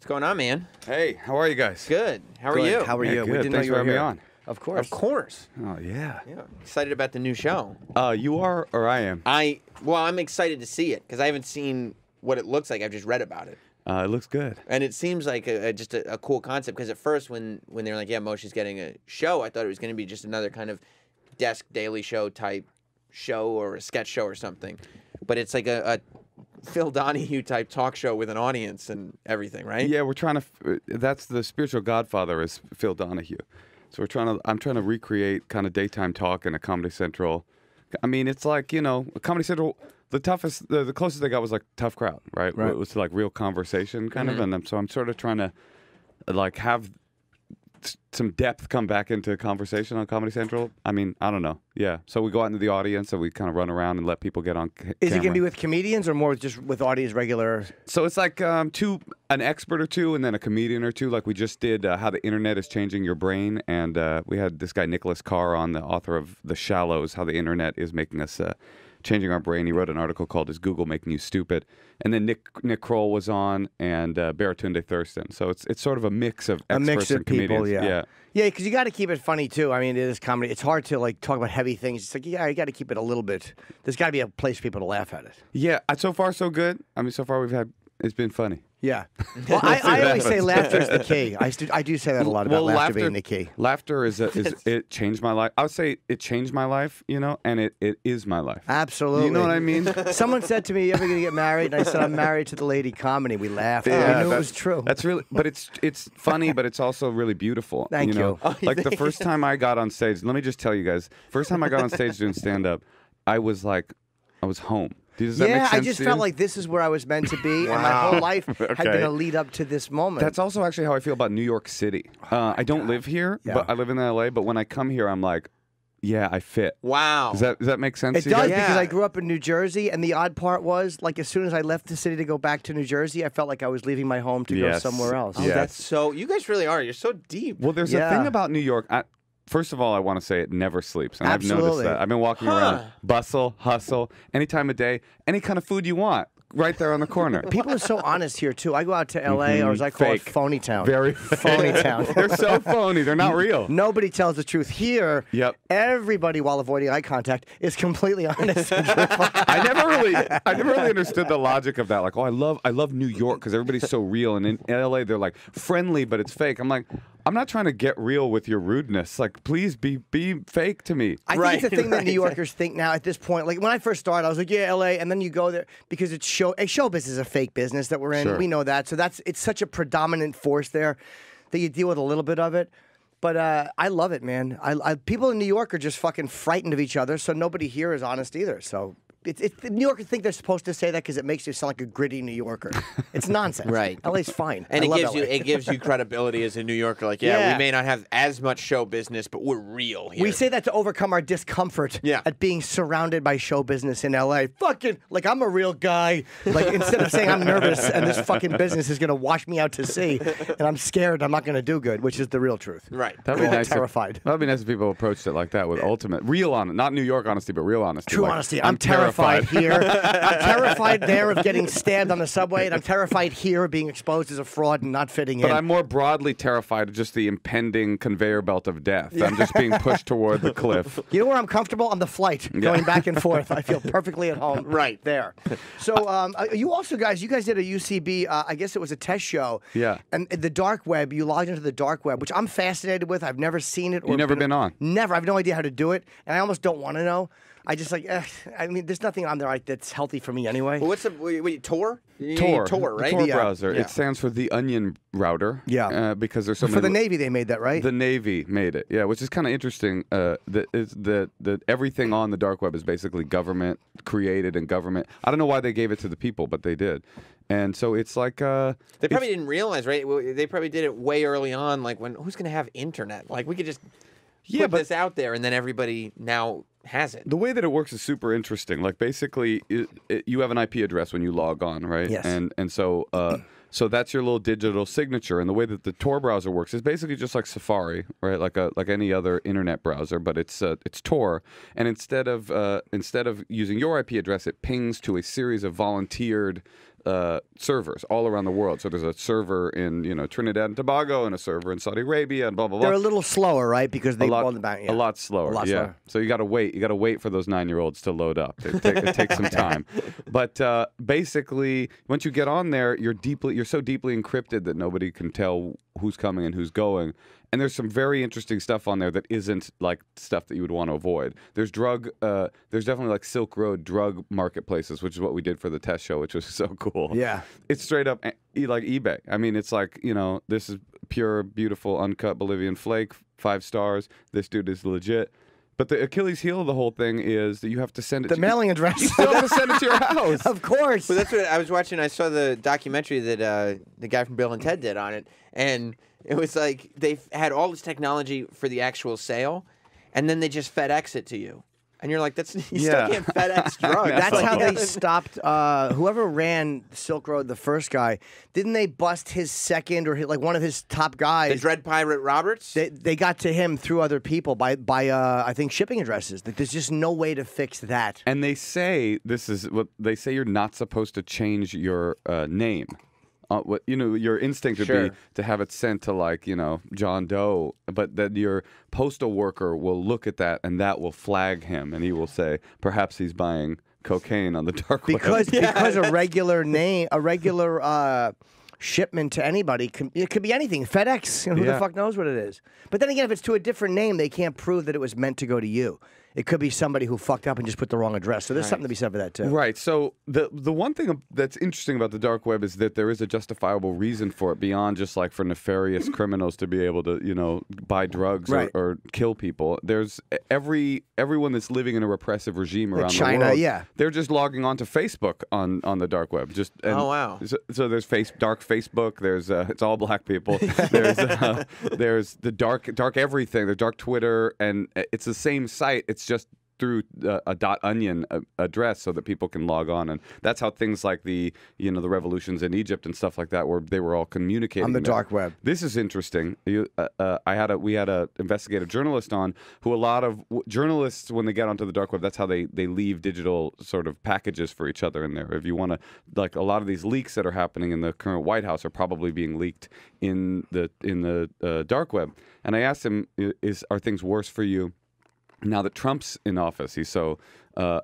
What's going on, man? Hey, how are you guys? Good. How are you? How are you? Good. We didn't Thanks know for you were having me here. on. Of course. Of course. Oh, yeah. Yeah. Excited about the new show. You are or I am? Well, I'm excited to see it because I haven't seen what it looks like. I've just read about it. It looks good. And it seems like just a cool concept because at first when they were like, yeah, Moshe's getting a show, I thought it was going to be just another kind of desk Daily Show type show or a sketch show or something. But it's like a Phil Donahue type talk show with an audience and everything, right? Yeah, we're trying to. That's the spiritual godfather is Phil Donahue. So I'm trying to recreate kind of daytime talk in a Comedy Central. I mean, it's like, Comedy Central. The closest they got was like Tough Crowd, right? It was like real conversation kind of, and so I'm sort of trying to like have some depth come back into conversation on Comedy Central. I mean, I don't know. Yeah. So we go out into the audience and we kind of run around and let people get on camera. Is it going to be with comedians or more just with audience regular? So it's like an expert or two and then a comedian or two. Like we just did How the Internet is Changing Your Brain. And we had this guy, Nicholas Carr, on, the author of The Shallows, How the Internet is Making Us... Changing Our Brain. He wrote an article called "Is Google Making You Stupid?" And then Nick Kroll was on, and Baratunde Thurston. So it's sort of a mix of experts and comedians. Yeah, because you got to keep it funny too. I mean, it is comedy. It's hard to like talk about heavy things. It's like, yeah, you got to keep it a little bit. There's got to be a place for people to laugh at it. Yeah, so far so good. I mean, so far it's been funny. Yeah. Well, I always say laughter is the key. I do say that a lot about laughter being the key. Laughter it changed my life. I would say it changed my life, and it is my life. Absolutely. You know what I mean? Someone said to me, "You ever going to get married?" And I said, "I'm married to the lady comedy." We laughed. I knew it was true. That's really, but it's funny, but it's also really beautiful. Thank you. Like the first time I got on stage, let me just tell you guys, first time I got on stage doing stand-up, I was home. Does that make sense I just felt like this is where I was meant to be, and my whole life had been a lead up to this moment. That's also actually how I feel about New York City. I don't live here, but I live in LA. But when I come here, I'm like, yeah, I fit. Wow. Does that make sense? It does because I grew up in New Jersey, and the odd part was, like, as soon as I left the city to go back to New Jersey, I felt like I was leaving my home to go somewhere else. Oh, that's so. You guys really are. You're so deep. Well, there's a thing about New York. First of all, I want to say it never sleeps. And I've noticed that. I've been walking around, bustle, hustle, any time of day, any kind of food you want, right there on the corner. People are so honest here, too. I go out to L.A., or as I call it, phony town. Very phony town. They're so phony. They're not real. Nobody tells the truth. Here, everybody, while avoiding eye contact, is completely honest. I never really understood the logic of that. Like, oh, I love New York because everybody's so real. And in L.A., they're like friendly, but it's fake. I'm like, I'm not trying to get real with your rudeness. Like, please be fake to me. I think it's the thing that New Yorkers think now at this point. Like, when I first started, I was like, yeah, L.A., and then you go there because it's show business is a fake business that we're in. Sure. We know that. So it's such a predominant force there that you deal with a little bit of it. But I love it, man. People in New York are just fucking frightened of each other, so nobody here is honest either. So New Yorkers think they're supposed to say that because it makes you sound like a gritty New Yorker. It's nonsense. Right. LA's fine. And it gives you credibility as a New Yorker. Like, we may not have as much show business, but we're real here. We say that to overcome our discomfort at being surrounded by show business in LA. Fucking, like, I'm a real guy. Like, instead of saying I'm nervous and this fucking business is going to wash me out to sea and I'm scared I'm not going to do good, which is the real truth. Right. That'd be nice. Terrified. That'd be nice if people approached it like that with ultimate, real honesty. Not New York honesty, but real honesty. True honesty. I'm terrified here. I'm terrified there of getting stabbed on the subway, and I'm terrified here of being exposed as a fraud and not fitting in. But I'm more broadly terrified of just the impending conveyor belt of death. I'm just being pushed toward the cliff. You know where I'm comfortable? On the flight, going back and forth. I feel perfectly at home right there. So you guys did a UCB, I guess it was a test show. Yeah. And the dark web, you logged into the dark web, which I'm fascinated with. I've never seen it. You've never been on? Never. I have no idea how to do it, and I almost don't want to know. I just I mean, there's nothing on there that's healthy for me anyway. Well, what's the Tor? Tor, right? Tor browser. Yeah. It stands for the Onion Router. Yeah. Because there's so many. For the Navy, they made that, right? The Navy made it. Yeah, which is kind of interesting. The everything on the dark web is basically government created and government. I don't know why they gave it to the people, but they did. And so it's like they probably didn't realize, right? They probably did it way early on. Like, who's going to have internet? Like, we could just put this out there, and then everybody now has it. The way that it works is super interesting. Like, basically, you have an IP address when you log on, right? Yes. And so so that's your little digital signature. And the way that the Tor browser works is basically just like Safari, right? Like any other internet browser, but it's Tor. And instead of using your IP address, it pings to a series of volunteered servers all around the world. So there's a server in Trinidad and Tobago and a server in Saudi Arabia and blah blah blah. They're a little slower, right? Because they a lot slower. Slower. So you got to wait. You got to wait for those 9-year-olds to load up. It takes some time. But basically, once you get on there, you're so deeply encrypted that nobody can tell who's coming and who's going. And there's some very interesting stuff on there that isn't like stuff that you would want to avoid. There's definitely like Silk Road drug marketplaces, which is what we did for the test show, which was so cool. Yeah. It's straight up like eBay. I mean, it's like, this is pure, beautiful, uncut Bolivian flake, 5 stars. This dude is legit. But the Achilles heel of the whole thing is that you have to send it the mailing address. You still have to send it to your house. Of course. Well, that's what I was watching. I saw the documentary that the guy from Bill and Ted did on it, and it was like they had all this technology for the actual sale, and then they just FedEx it to you. And you're like, still can't FedEx drugs. That's how they stopped whoever ran Silk Road, the first guy. Didn't they bust his second or one of his top guys? The Dread Pirate Roberts? They got to him through other people by I think shipping addresses. There's just no way to fix that. And they say you're not supposed to change your name. Your instinct would be to have it sent to John Doe, but then your postal worker will look at that and that will flag him, and he will say perhaps he's buying cocaine on the dark web. Because a regular shipment to anybody, it could be anything. FedEx, who the fuck knows what it is? But then again, if it's to a different name, they can't prove that it was meant to go to you. It could be somebody who fucked up and just put the wrong address. So there's something to be said for that, too. Right. So the one thing that's interesting about the dark web is that there is a justifiable reason for it beyond just for nefarious criminals to be able to, buy drugs or kill people. There's everyone that's living in a repressive regime around China, the world. They're just logging onto Facebook on the dark web. Oh, wow. So there's dark Facebook. There's it's all black people. There's the dark everything. The dark Twitter, and it's the same site. It's just through a .onion address so that people can log on, and that's how things like the revolutions in Egypt and stuff like that they were all communicating on the dark web. This is interesting. We had a investigative journalist on who a lot of journalists, when they get onto the dark web, that's how they leave digital sort of packages for each other in there. If you want to, a lot of these leaks that are happening in the current White House are probably being leaked in the dark web. And I asked him, are things worse for you now that Trump's in office? He's so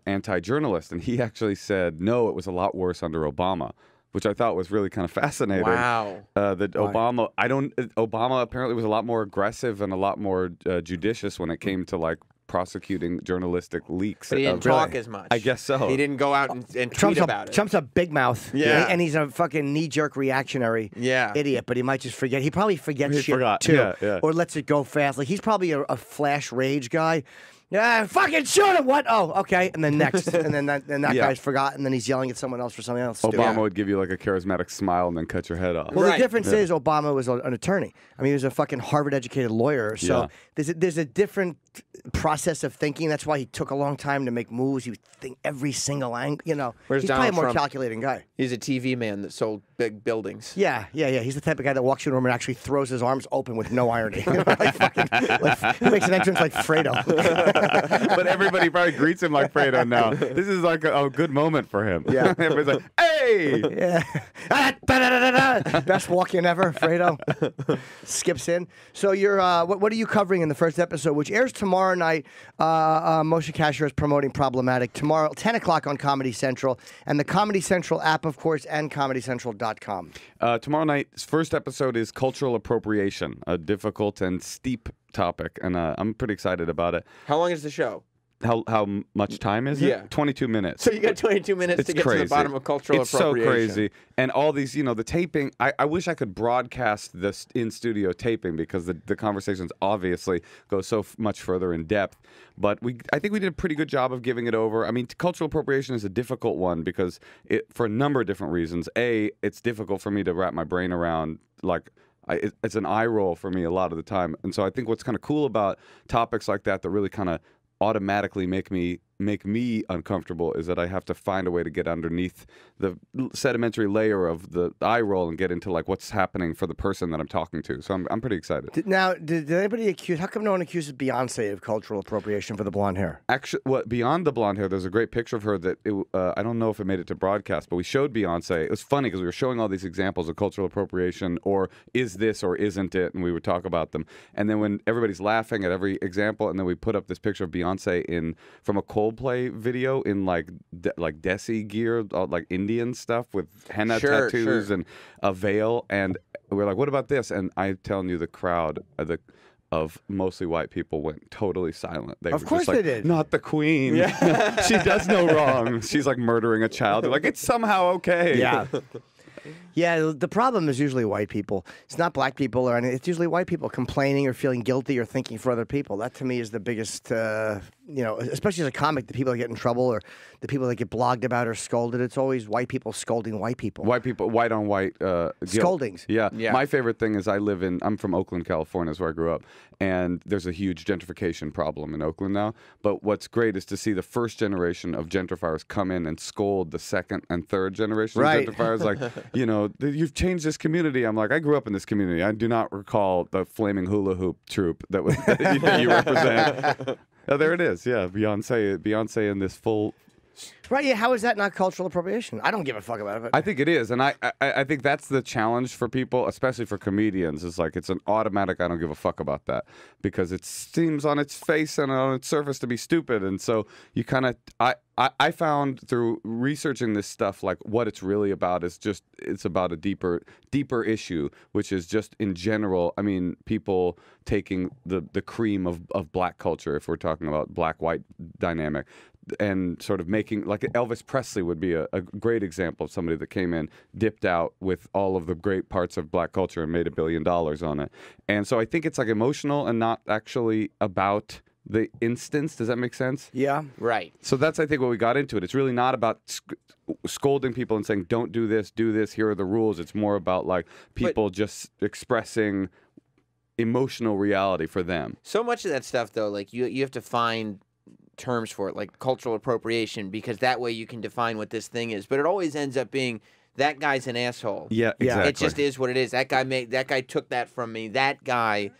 anti-journalist, and he actually said, no, it was a lot worse under Obama, which I thought was really kind of fascinating. Wow. That Obama apparently was a lot more aggressive and a lot more judicious when it came to prosecuting journalistic leaks. But he didn't talk as much. I guess so. He didn't go out and tweet about it. Trump's a big mouth. Yeah. And he's a fucking knee-jerk reactionary idiot, but he might just forget. He probably forgets shit, too. Yeah. Or lets it go fast. He's probably a flash rage guy. Yeah, fucking shoot him. What? Oh, okay. And then next. and then that guy's forgotten, and then he's yelling at someone else for something else. Obama would give you a charismatic smile and then cut your head off. Well, the difference is Obama was an attorney. I mean, he was a fucking Harvard-educated lawyer. So there's a different process of thinking. That's why he took a long time to make moves. He would think every single angle. Where's he's Donald probably a more Trump? Makes guy. He's a TV man that sold big buildings. Yeah. He's the type of guy that walks in a room and actually throws his arms open with no irony. He makes an entrance like Fredo. But everybody probably greets him like Fredo now. This is a good moment for him. Yeah. Everybody's like, hey! Yeah. Best walk-in ever, Fredo. Skips in. So you're what are you covering in the first episode, which airs tomorrow night? Moshe Kasher is promoting Problematic tomorrow, 10 o'clock on Comedy Central, and the Comedy Central app, of course, and ComedyCentral.com. Tomorrow night's first episode is cultural appropriation, a difficult and steep topic, and I'm pretty excited about it. How long is the show? How much time is it? 22 minutes. So you got 22 minutes to get to the bottom of cultural appropriation. It's so crazy. And all these, the taping, I wish I could broadcast this in-studio taping because the conversations obviously go so much further in depth. But I think we did a pretty good job of giving it over. I mean, cultural appropriation is a difficult one because for a number of different reasons. A, it's difficult for me to wrap my brain around, it's an eye roll for me a lot of the time. And so I think what's kind of cool about topics like that really kind of automatically make me make me uncomfortable is that I have to find a way to get underneath the sedimentary layer of the eye roll and get into like what's happening for the person that I'm talking to. So I'm pretty excited. Now, did anybody accuse? How come no one accuses Beyonce of cultural appropriation for the blonde hair? Actually, beyond the blonde hair, there's a great picture of her that I don't know if it made it to broadcast, but we showed Beyonce. It was funny because we were showing all these examples of cultural appropriation, or is this or isn't it, and we would talk about them. And then when everybody's laughing at every example, and then we put up this picture of Beyonce from a Coldplay video in like Desi gear, like Indian stuff with henna tattoos and a veil, and we're like, what about this? And I'm telling you, the crowd of mostly white people went totally silent. They of were course just like, they did. Not the queen. Yeah. She does no wrong. She's like murdering a child. They're like, it's somehow okay. Yeah. Yeah, the problem is usually white people. It's not black people or anything. It's usually white people complaining or feeling guilty or thinking for other people. That to me is the biggest, especially as a comic, the people that get in trouble or the people that get blogged about or scolded. It's always white people scolding white people. White people, white on white scoldings. Yeah. My favorite thing is I'm from Oakland, California, is where I grew up, and there's a huge gentrification problem in Oakland now. But what's great is to see the first generation of gentrifiers come in and scold the second and third generation of gentrifiers, like, you've changed this community. I'm like, I grew up in this community. I do not recall the flaming hula hoop troupe that you represent. Oh, there it is. Yeah, Beyonce in this full. Right, yeah. How is that not cultural appropriation? I don't give a fuck about it. But... I think it is, and I think that's the challenge for people, especially for comedians. It's like it's an automatic. I don't give a fuck about that because it seems on its face and on its surface to be stupid, and so you kind of. I found through researching this stuff, like what it's really about is just it's about a deeper issue, which is just in general. I mean, people taking the cream of black culture, if we're talking about black-white dynamic, and sort of making, like Elvis Presley would be a great example of somebody that came in, dipped out with all of the great parts of black culture and made $1 billion on it. And so I think it's like emotional and not actually about the instance. Does that make sense? Yeah. Right. So that's, I think, what we got into it. It's really not about scolding people and saying, don't do this, here are the rules. It's more about like people just expressing emotional reality for them. So much of that stuff, though, like you have to find terms for it, like cultural appropriation, because that way you can define what this thing is. But it always ends up being that guy's an asshole. Yeah, exactly. It just is what it is. That guy took that from me. That guy.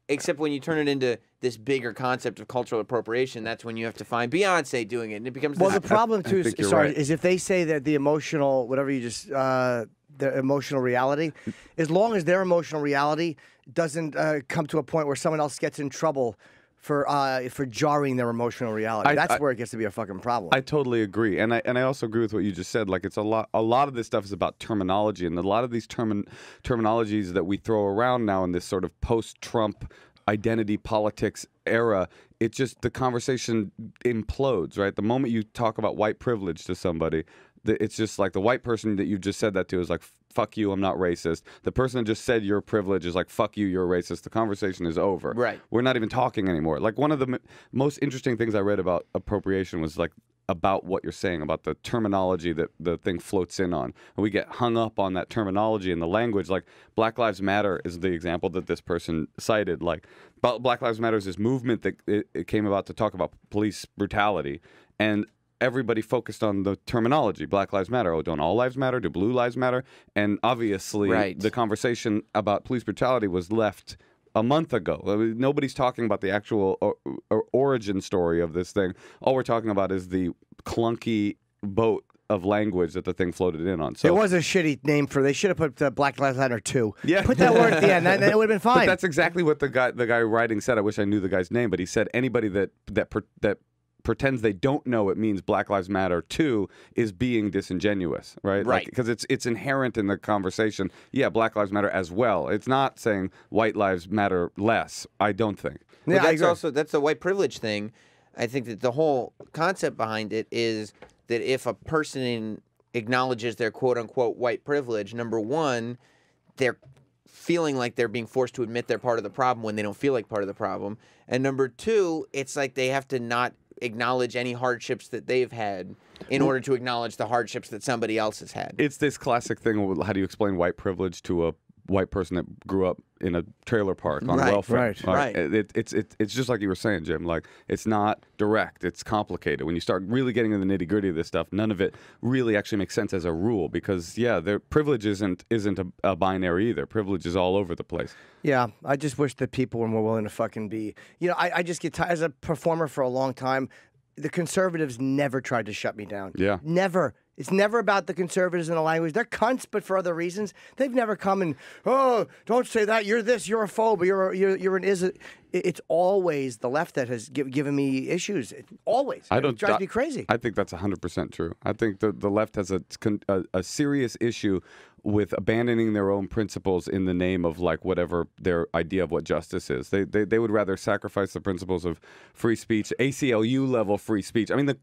Except when you turn it into this bigger concept of cultural appropriation, that's when you have to find Beyonce doing it, and it becomes. Well, the problem too right. is if they say that the emotional, whatever you just, their emotional reality, as long as their emotional reality doesn't come to a point where someone else gets in trouble for jarring their emotional reality, that's where it gets to be a fucking problem. I totally agree, and I also agree with what you just said. Like it's a lot of this stuff is about terminology, and a lot of these terminologies that we throw around now in this sort of post-Trump identity politics era, it just, the conversation implodes, right? The moment you talk about white privilege to somebody, it's just like the white person that you just said that to is like, fuck you, I'm not racist. The person that just said you're privileged is like, fuck you, you're racist. The conversation is over. Right. We're not even talking anymore. Like one of the most interesting things I read about appropriation was like about what you're saying, about the terminology that the thing floats in on. And we get hung up on that terminology and the language. Like Black Lives Matter is the example that this person cited. Like Black Lives Matter is this movement that it came about to talk about police brutality. And everybody focused on the terminology. Black Lives Matter. Oh, don't all lives matter? Do blue lives matter? And obviously the conversation about police brutality was left a month ago. I mean, nobody's talking about the actual origin story of this thing. All we're talking about is the clunky boat of language that the thing floated in on. So it was a shitty name for. They should have put Black Lives Matter 2. Yeah, put that word at the end. That it would have been fine. But that's exactly what the guy writing said. I wish I knew the guy's name, but he said anybody that pretends they don't know it means Black Lives Matter 2 is being disingenuous, right? Right. Because it's inherent in the conversation. Yeah, Black Lives Matter as well. It's not saying white lives matter less, I don't think. Yeah, that's the white privilege thing. I think that the whole concept behind it is that if a person acknowledges their quote-unquote white privilege, number one, they're feeling like they're being forced to admit they're part of the problem when they don't feel like part of the problem. And number two, it's like they have to not acknowledge any hardships that they've had in order to acknowledge the hardships that somebody else has had. It's this classic thing. How do you explain white privilege to a white person that grew up in a trailer park on Right, welfare. right. It's just like you were saying, Jim. Like, it's not direct. It's complicated. When you start really getting into the nitty gritty of this stuff, none of it really actually makes sense as a rule, because their privilege isn't a binary either. Privilege is all over the place. Yeah, I just wish that people were more willing to fucking be. You know, I just get tired as a performer for a long time. The conservatives never tried to shut me down. Yeah. Never. It's never about the conservatives and the language. They're cunts, but for other reasons. They've never come and, oh, don't say that. You're this. You're a phobe. You're an is. It's always the left that has given me issues. Always. It drives me crazy. I think that's 100% true. I think the left has a serious issue with abandoning their own principles in the name of like whatever their idea of what justice is. They would rather sacrifice the principles of free speech, ACLU level free speech. I mean, the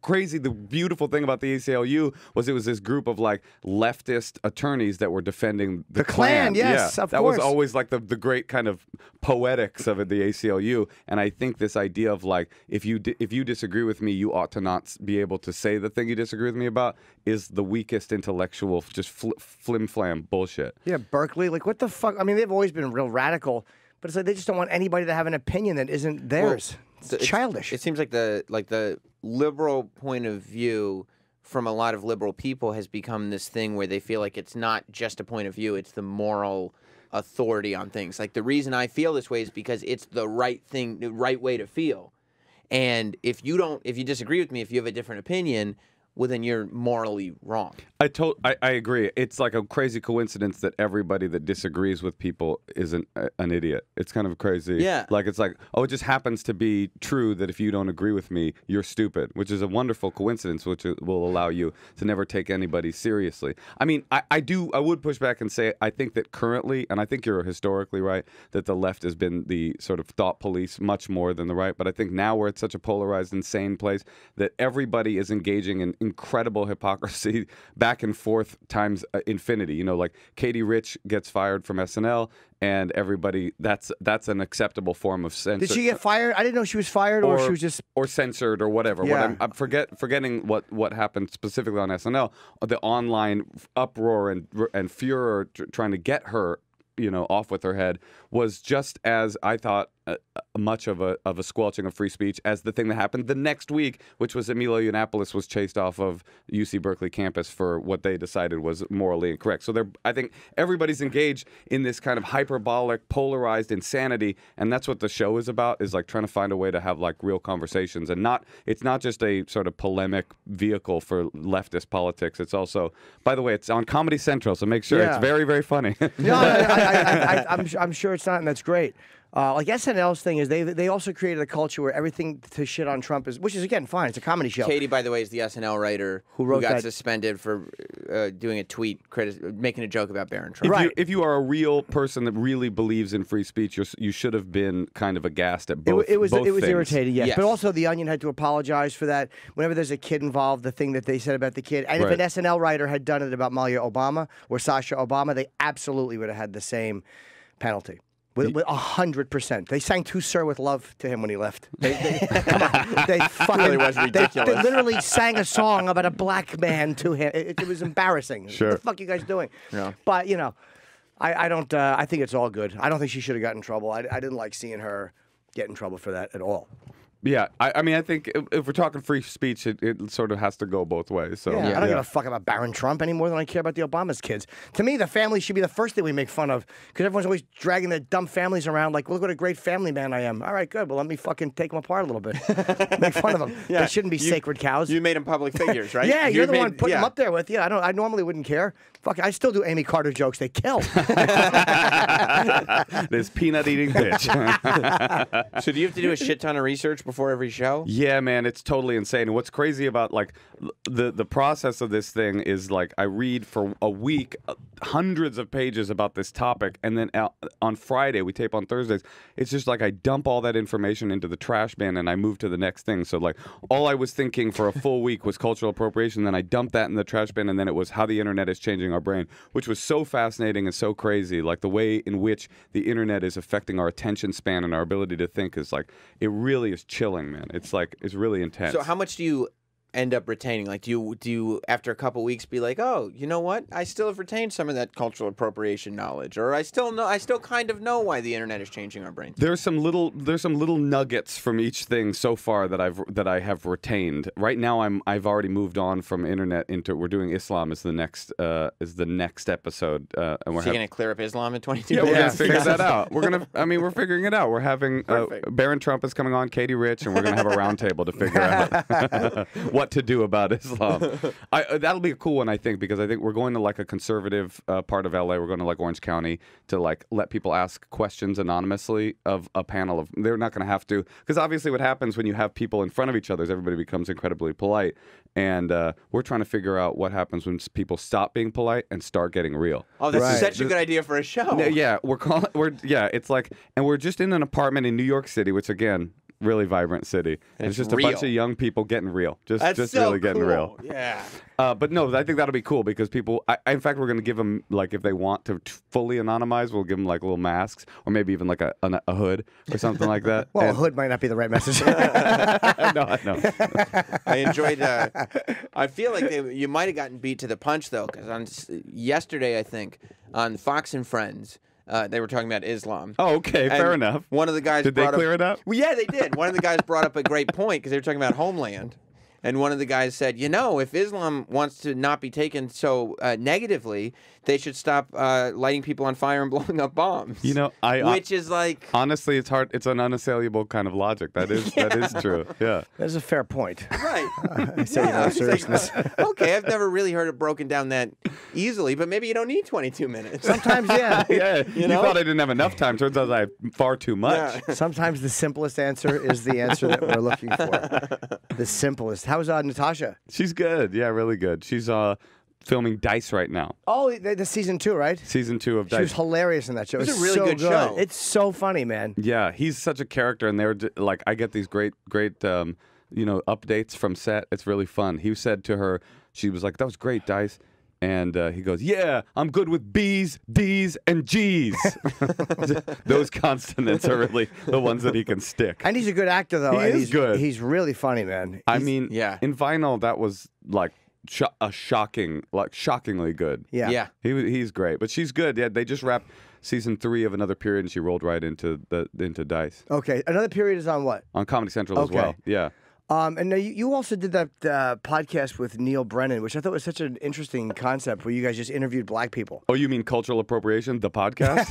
beautiful thing about the ACLU was it was this group of like leftist attorneys that were defending the Klan. Yes, yeah, of that course. was always like the great kind of poetics of it, the ACLU. And I think this idea of like if you disagree with me, you ought to not be able to say the thing you disagree with me about is the weakest intellectual, just flim-flam bullshit. Yeah, Berkeley, like what the fuck? I mean, they've always been real radical, but it's like they just don't want anybody to have an opinion that isn't theirs. Well, it's childish. It seems like the liberal point of view from a lot of liberal people has become this thing where they feel like it's not just a point of view, it's the moral authority on things. Like the reason I feel this way is because it's the right thing, the right way to feel. And if you disagree with me, if you have a different opinion, well, then you're morally wrong. I agree. It's like a crazy coincidence that everybody that disagrees with people isn't an idiot. It's kind of crazy. Yeah. Like, it's like, oh, it just happens to be true that if you don't agree with me, you're stupid, which is a wonderful coincidence, which will allow you to never take anybody seriously. I mean, I would push back and say, I think that currently, and I think you're historically right, that the left has been the sort of thought police much more than the right. But I think now we're at such a polarized, insane place that everybody is engaging in incredible hypocrisy back and forth times infinity. You know, like Katie Rich gets fired from SNL, and everybody that's an acceptable form of censor. Did she get fired? I didn't know she was fired, or she was just censored or whatever. Yeah. I'm forgetting what happened specifically on SNL. The online uproar and furor trying to get her, off with her head was just as I thought much of a squelching of free speech as the thing that happened the next week, which was Emilio Yiannopoulos was chased off of UC Berkeley campus for what they decided was morally incorrect. So I think everybody's engaged in this kind of hyperbolic, polarized insanity, and that's what the show is about, is like trying to find a way to have like real conversations, and it's not just a sort of polemic vehicle for leftist politics. It's also, by the way, it's on Comedy Central, so make sure it's very, very funny. No, I'm sure it's not, and that's great. Like SNL's thing is they also created a culture where everything to shit on Trump is, which is again fine. It's a comedy show. Katie, by the way, is the SNL writer who got suspended for doing a tweet making a joke about Barron Trump. If you are a real person that really believes in free speech, you should have been kind of aghast at both. It was irritating, yes. But also the Onion had to apologize for that. Whenever there's a kid involved, the thing that they said about the kid, and if an SNL writer had done it about Malia Obama or Sasha Obama, they absolutely would have had the same penalty. With 100%. They sang "To Sir with Love" to him when he left. They fucking really was ridiculous. They literally sang a song about a black man to him. It was embarrassing. Sure. What the fuck are you guys doing? Yeah. But I don't. I think it's all good. I don't think she should have gotten in trouble. I didn't like seeing her get in trouble for that at all. Yeah, I mean, I think if we're talking free speech, it sort of has to go both ways. So I don't give a fuck about Barron Trump any more than I care about the Obama's kids. To me, the family should be the first thing we make fun of, because everyone's always dragging their dumb families around like, look what a great family man I am. All right, good. Well, let me fucking take them apart a little bit. Make fun of them. They shouldn't be sacred cows. You made them public figures, right? Yeah, you're the one putting them up there with you. I normally wouldn't care. Fuck, I still do Amy Carter jokes. They kill. This peanut eating bitch. So do you have to do a shit ton of research before every show? Yeah, man, it's totally insane. And what's crazy about like the process of this thing is like I read for a week hundreds of pages about this topic, and then on Friday, we tape on Thursdays, it's just like I dump all that information into the trash bin and I move to the next thing. So like all I was thinking for a full week was cultural appropriation, then I dumped that in the trash bin, and then it was how the internet is changing our brain, which was so fascinating and so crazy. Like the way in which the internet is affecting our attention span and our ability to think is like, it really is chilling, man. It's like, it's really intense. So how much do you end up retaining? Like, do you after a couple weeks be like, oh, you know what? I still have retained some of that cultural appropriation knowledge, or I still kind of know why the internet is changing our brains. There's some little nuggets from each thing so far that I have retained. Right now I've already moved on from internet into we're doing Islam as the next episode, and we're going to clear up Islam in 22 Yeah, minutes? we're gonna figure that out. We're figuring it out. We're having Barron Trump is coming on, Katie Rich, and we're gonna have a roundtable to figure out what to do about Islam. That'll be a cool one, I think, because I think we're going to like a conservative part of LA. We're going to like Orange County to like let people ask questions anonymously of a panel of. They're not going to have to, because obviously what happens when you have people in front of each other is everybody becomes incredibly polite, and we're trying to figure out what happens when people stop being polite and start getting real. Oh, that's such a good idea for a show. Yeah, it's like, and we're just in an apartment in New York City, which again, really vibrant city. And it's just real. a bunch of young people getting real, just so really getting cool. real. Yeah. But no, I think that'll be cool because people. In fact, we're going to give them like if they want to fully anonymize, we'll give them like little masks or maybe even like a hood or something like that. Well, a hood might not be the right message. No. I enjoyed. I feel like you might have gotten beat to the punch though, because on yesterday I think on Fox and Friends. They were talking about Islam. Oh, okay, fair enough. One of the guys did they clear it up? Well, yeah, they did. One of the guys brought up a great point because they were talking about Homeland. And one of the guys said, you know, if Islam wants to not be taken so negatively, they should stop lighting people on fire and blowing up bombs. You know, which is like honestly, it's hard. It's an unassailable kind of logic. That is true. Yeah, that's a fair point. Right. I say no seriousness. Okay, I've never really heard it broken down that easily, but maybe you don't need 22 minutes. Sometimes, yeah. Yeah. You thought I didn't have enough time. Turns out I have far too much. Yeah. Sometimes the simplest answer is the answer that we're looking for. The simplest. How's Natasha? She's good. Yeah, really good. She's filming Dice right now. Oh, the season 2, right? Season 2 of Dice. She was hilarious in that show. It was a really good show. It's so funny, man. Yeah, he's such a character, and they're like, I get these great updates from set. It's really fun. He said to her, she was like, "That was great, Dice." And he goes, "Yeah, I'm good with B's, D's, and G's." Those consonants are really the ones that he can stick. And he's a good actor, though. He's good. He's really funny, man. I mean, yeah. In Vinyl, that was like shockingly good. Yeah. Yeah. He's great, but she's good. Yeah, they just wrapped season 3 of Another Period, and she rolled right into Dice. Okay, Another Period is on what? On Comedy Central as well. Yeah. And now you also did that podcast with Neil Brennan, which I thought was such an interesting concept, where you guys just interviewed black people. Oh, you mean Cultural Appropriation, the podcast?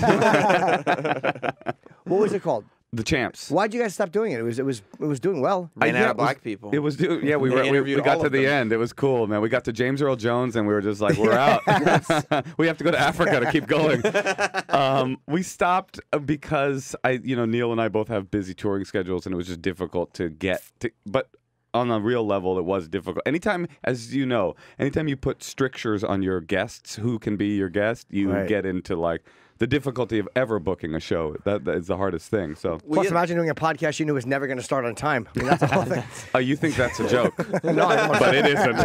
What was it called? The Champs. Why'd you guys stop doing it? It was doing well. Ran out of black people. It was we interviewed got all to of the them. end. It was cool, man. We got to James Earl Jones, and we were just like, we're out. We have to go to Africa to keep going. We stopped because Neil and I both have busy touring schedules, and it was just difficult to get to. But on a real level, it was difficult. Anytime you put strictures on your guests, who can be your guest, you get into like the difficulty of ever booking a show. That is the hardest thing. So plus, imagine doing a podcast you knew was never going to start on time. I mean, that's the whole thing. You think that's a joke? No, but it isn't.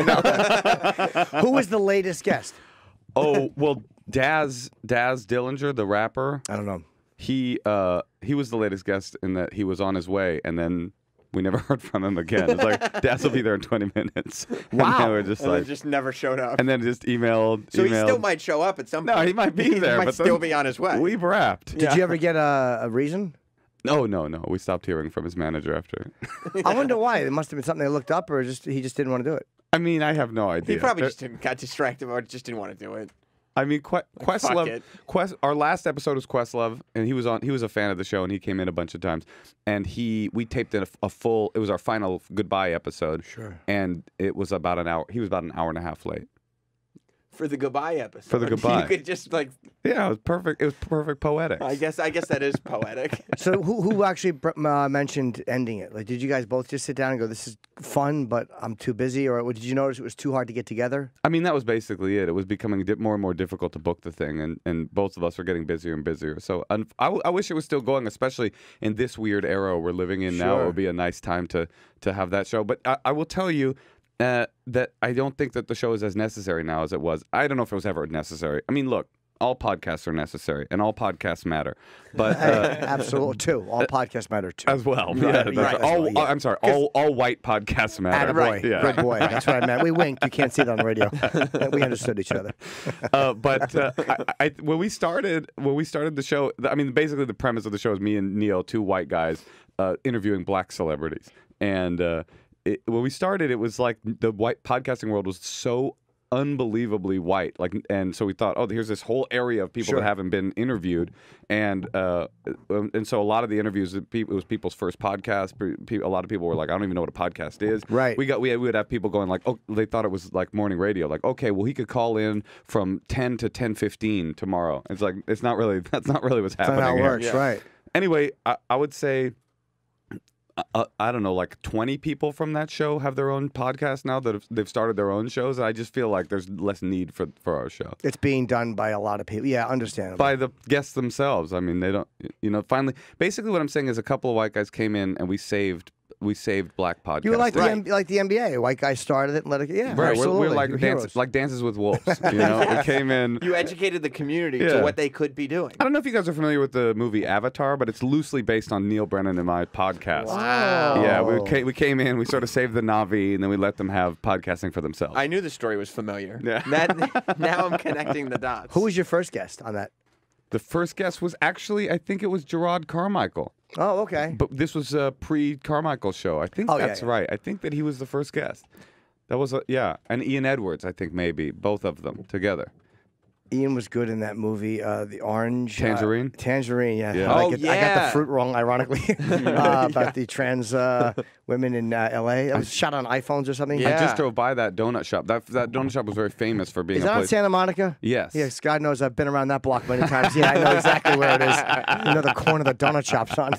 Who was the latest guest? Oh well, Daz Dillinger, the rapper. I don't know. He was the latest guest in that he was on his way, and then we never heard from him again. It's like, Daz will be there in 20 minutes. Wow. And we're just And like, they just never showed up. and then just emailed. So he still might show up at some point. No, he might be there, He might but still be on his way. We've wrapped. Did you ever get a reason? No. We stopped hearing from his manager after. I wonder why. It must have been something they looked up, or he just didn't want to do it. I mean, I have no idea. He probably just got distracted or just didn't want to do it. I mean, Questlove. it. Our last episode was Questlove, and he was a fan of the show, and he came in a bunch of times. And we taped in a full. It was our final goodbye episode. Sure. And it was about an hour. He was about an hour and a half late. For the goodbye episode. For the goodbye. You could just like. Yeah, it was perfect. It was perfect poetics. I guess that is poetic. So who actually mentioned ending it? Like, did you guys both just sit down and go, "This is fun, but I'm too busy," or did you notice it was too hard to get together? I mean, that was basically it. It was becoming more and more difficult to book the thing, and both of us were getting busier and busier. So I wish it was still going, especially in this weird era we're living in now. It would be a nice time to have that show. But I will tell you that I don't think that the show is as necessary now as it was. I don't know if it was ever necessary. I mean, look, all podcasts are necessary, and all podcasts matter. But absolutely, too. All podcasts matter too. as well. Right, Yeah, right, that's right. right. All, Yeah. I'm sorry. All white podcasts matter. Attaboy. Yeah. Good boy. That's what I meant. We winked. You can't see it on the radio. We understood each other. When we started the show, I mean, basically the premise of the show is me and Neil, two white guys, interviewing black celebrities. And when we started, it was like the white podcasting world was so unbelievably white, and so we thought, oh, here's this whole area of people that haven't been interviewed, and so a lot of the interviews, it was people's first podcast. A lot of people were like, I don't even know what a podcast is. Right. We would have people going like, oh, they thought it was like morning radio. Like, okay, well, he could call in from 10 to 10:15 tomorrow. It's like that's not really what's happening. That's not how it works, right? Anyway, I would say. I don't know, like 20 people from that show have their own podcast now that they've started their own shows. And I just feel like there's less need for our show. It's being done by a lot of people. Yeah, understandable. By the guests themselves. I mean, they don't, finally, basically what I'm saying is a couple of white guys came in and we saved black podcasts. You were like the NBA. White guy started it and let it. Yeah, right. Absolutely. We're like Dances with Wolves. We came in. You educated the community to what they could be doing. I don't know if you guys are familiar with the movie Avatar, but it's loosely based on Neil Brennan and my podcast. Wow. Yeah, we came in, we sort of saved the Na'vi, and then we let them have podcasting for themselves. I knew the story was familiar. Yeah. Now I'm connecting the dots. Who was your first guest on that? The first guest was actually, I think it was Gerard Carmichael. Oh, okay. But this was a pre-Carmichael show. I think that's right. I think that he was the first guest. That was, and Ian Edwards, I think maybe, both of them together. Ian was good in that movie, The Orange. Tangerine? Tangerine, yeah. Yeah. I got the fruit wrong, ironically, about the trans women in L.A. It was shot on iPhones or something. I just drove by that donut shop. That donut shop was very famous for being Is that on Santa Monica? Yes. Yes, God knows I've been around that block many times. Yeah, I know exactly where it is. You know the corner the donut shop's on.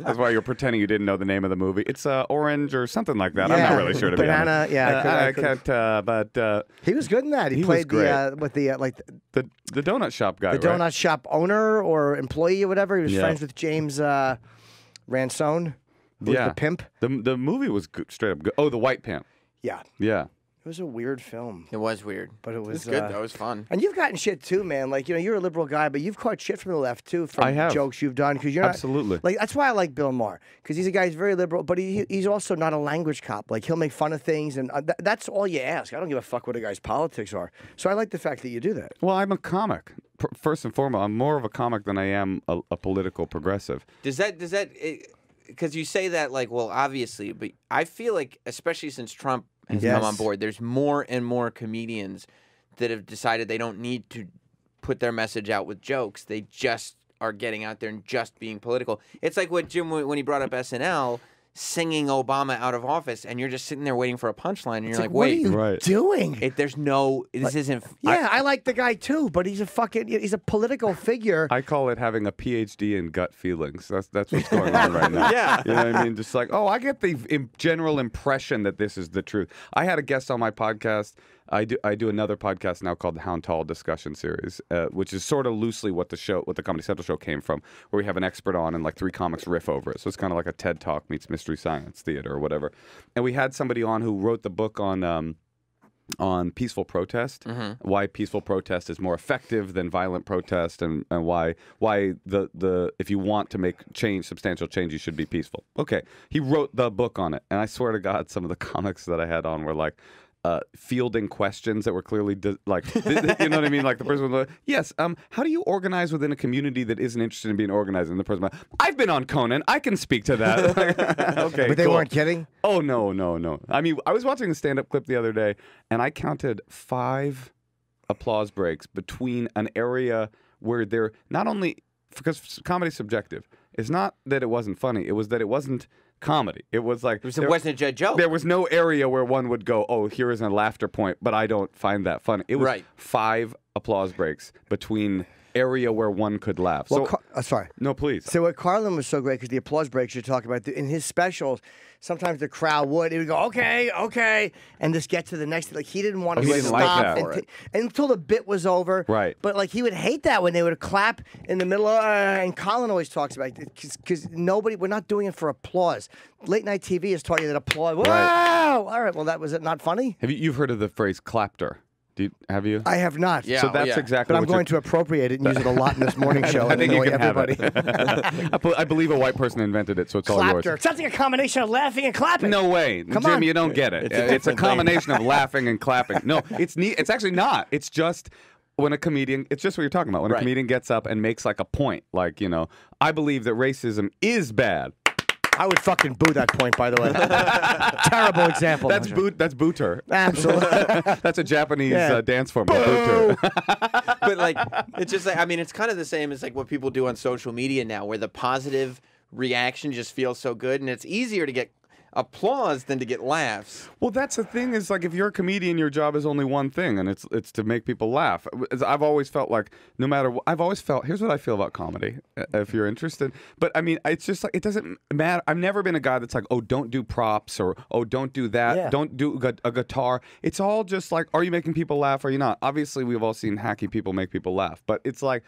That's why you're pretending you didn't know the name of the movie. It's Orange or something like that. I'm not really sure, to be honest. Banana, yeah. I can't, but... he was good in that. He played the donut shop guy, the donut shop owner or employee or whatever. He was friends with James Ransone, who was the pimp. The movie was good, straight up good. Oh, the White Pimp. Yeah. Yeah. It was a weird film. It was weird. But it was good, though. It was fun. And you've gotten shit, too, man. Like, you're a liberal guy, but you've caught shit from the left, too, from jokes you've done. Cause you're Absolutely. Like, that's why I like Bill Maher, because he's a guy who's very liberal, but he's also not a language cop. Like, he'll make fun of things, and that's all you ask. I don't give a fuck what a guy's politics are. So I like the fact that you do that. Well, I'm a comic. First and foremost, I'm more of a comic than I am a political progressive. Does that because you say that, like, well, obviously, but I feel like, especially since Trump has come on board, there's more and more comedians that have decided they don't need to put their message out with jokes. They just are getting out there and just being political. It's like what Jim, when he brought up SNL, singing Obama out of office, and you're just sitting there waiting for a punchline, and you're like, wait, what are you doing? This isn't... I like the guy, too, but he's a political figure. I call it having a PhD in gut feelings. That's what's going on right now. Yeah. You know what I mean? Just like, I get the general impression that this is the truth. I had a guest on my podcast. I do another podcast now called the Hound Tall Discussion Series, which is sort of loosely what the Comedy Central show came from, where we have an expert on and like three comics riff over it. So it's kind of like a TED Talk meets Mystery Science Theater or whatever. And we had somebody on who wrote the book on peaceful protest, why peaceful protest is more effective than violent protest, and why the if you want to make substantial change, you should be peaceful. Okay, he wrote the book on it, and I swear to God, some of the comics that I had on were like, fielding questions that were clearly you know what I mean? Like the person was like, yes, how do you organize within a community that isn't interested in being organized? And the person was like, I've been on Conan, I can speak to that. Okay, but they weren't kidding? Oh, no. I mean, I was watching a stand-up clip the other day, and I counted 5 applause breaks between an area where they're not only, because comedy's subjective, it's not that it wasn't funny, it was that it wasn't comedy. It was like... It wasn't a joke. There was no area where one would go, oh, here is a laughter point, but I don't find that funny. It was 5 applause breaks between area where one could laugh. Well, sorry. No, please. So what Carlin was so great, because the applause breaks you're talking about, in his specials, sometimes the crowd he would go, okay, and just get to the next, like he didn't want to stop until the bit was over. Right. But like he would hate that when they would clap in the middle of, and Colin always talks about it, because we're not doing it for applause. Late night TV has taught you that applause, wow! All right, well, that was it not funny? You've heard of the phrase clapter? Have you? I have not. Yeah. So that's exactly But I'm what going to appropriate it and use it a lot in this morning show. I and think you annoy can everybody. have it. I believe a white person invented it, so it's all yours. Clapter. It sounds like a combination of laughing and clapping. No way, Come Jim. on. You don't get it. It's a It's a different combination of laughing and clapping. No, it's neat. It's actually not. It's just when a comedian. It's just what you're talking about. When a comedian gets up and makes like a point, like I believe that racism is bad. I would fucking boo that point, by the way. Terrible example. That's booter. Absolutely. That's a Japanese dance form. Boo! But like, it's just like, I mean, it's kind of the same as like what people do on social media now, where the positive reaction just feels so good, and it's easier to get applause than to get laughs. Well, that's the thing is like if you're a comedian, your job is only one thing, and it's to make people laugh. I've always felt like no matter what, I've always felt. Here's what I feel about comedy. If you're interested, but I mean, it's just like it doesn't matter. I've never been a guy that's like, oh, don't do props or oh, don't do that, don't do a guitar. It's all just like, are you making people laugh? Or are you not? Obviously, we've all seen hacky people make people laugh, but it's like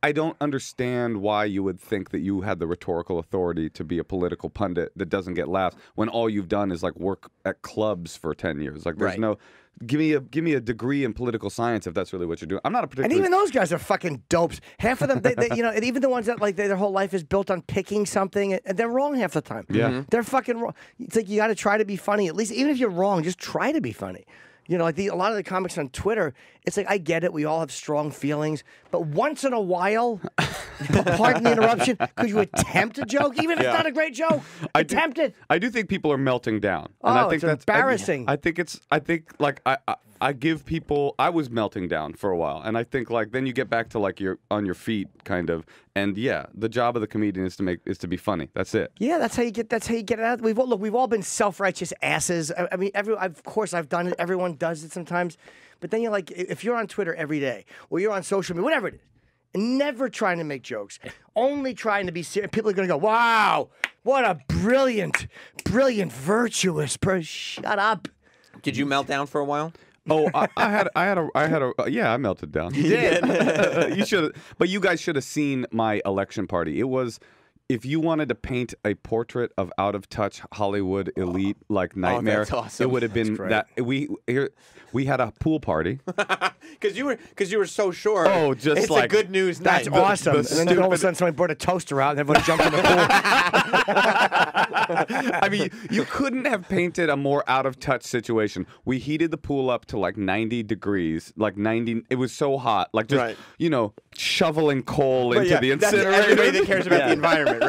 I don't understand why you would think that you had the rhetorical authority to be a political pundit that doesn't get laughs when all you've done is like work at clubs for 10 years. Like there's no give me a degree in political science if that's really what you're doing. I'm not a particular. And even those guys are fucking dopes. Half of them, they even the ones that like their whole life is built on picking something, and they're wrong half the time. Yeah. They're fucking wrong. It's like you got to try to be funny. At least even if you're wrong, just try to be funny. Like a lot of the comics on Twitter, it's like, I get it. We all have strong feelings. But once in a while, pardon the interruption, could you attempt a joke? Even if it's not a great joke, attempt it. I do think people are melting down. And I think it's embarrassing. I think like I give people, I was melting down for a while. And I think like then you get back to like you're on your feet kind of. And yeah, the job of the comedian is to be funny. That's it. Yeah, that's how you get it out. We've all been self-righteous asses. I mean, of course I've done it. Everyone does it sometimes. But then you're like, if you're on Twitter every day or you're on social media, whatever it is, and never trying to make jokes, only trying to be serious, people are going to go, "Wow, what a brilliant, virtuous person." Shut up. Did you melt down for a while? Oh, I melted down. You did. You should, but you guys should have seen my election party. It was, if you wanted to paint a portrait of out of touch Hollywood elite like nightmare, that's awesome. it would have been that. We had a pool party because you were so sure. Oh, just it's like a good news night. That's awesome. And then all of a sudden somebody brought a toaster out and everyone jumped in the pool. I mean, you couldn't have painted a more out of touch situation. We heated the pool up to like 90 degrees, like 90. It was so hot, like just shoveling coal into the incinerator. That's everybody that cares about the environment,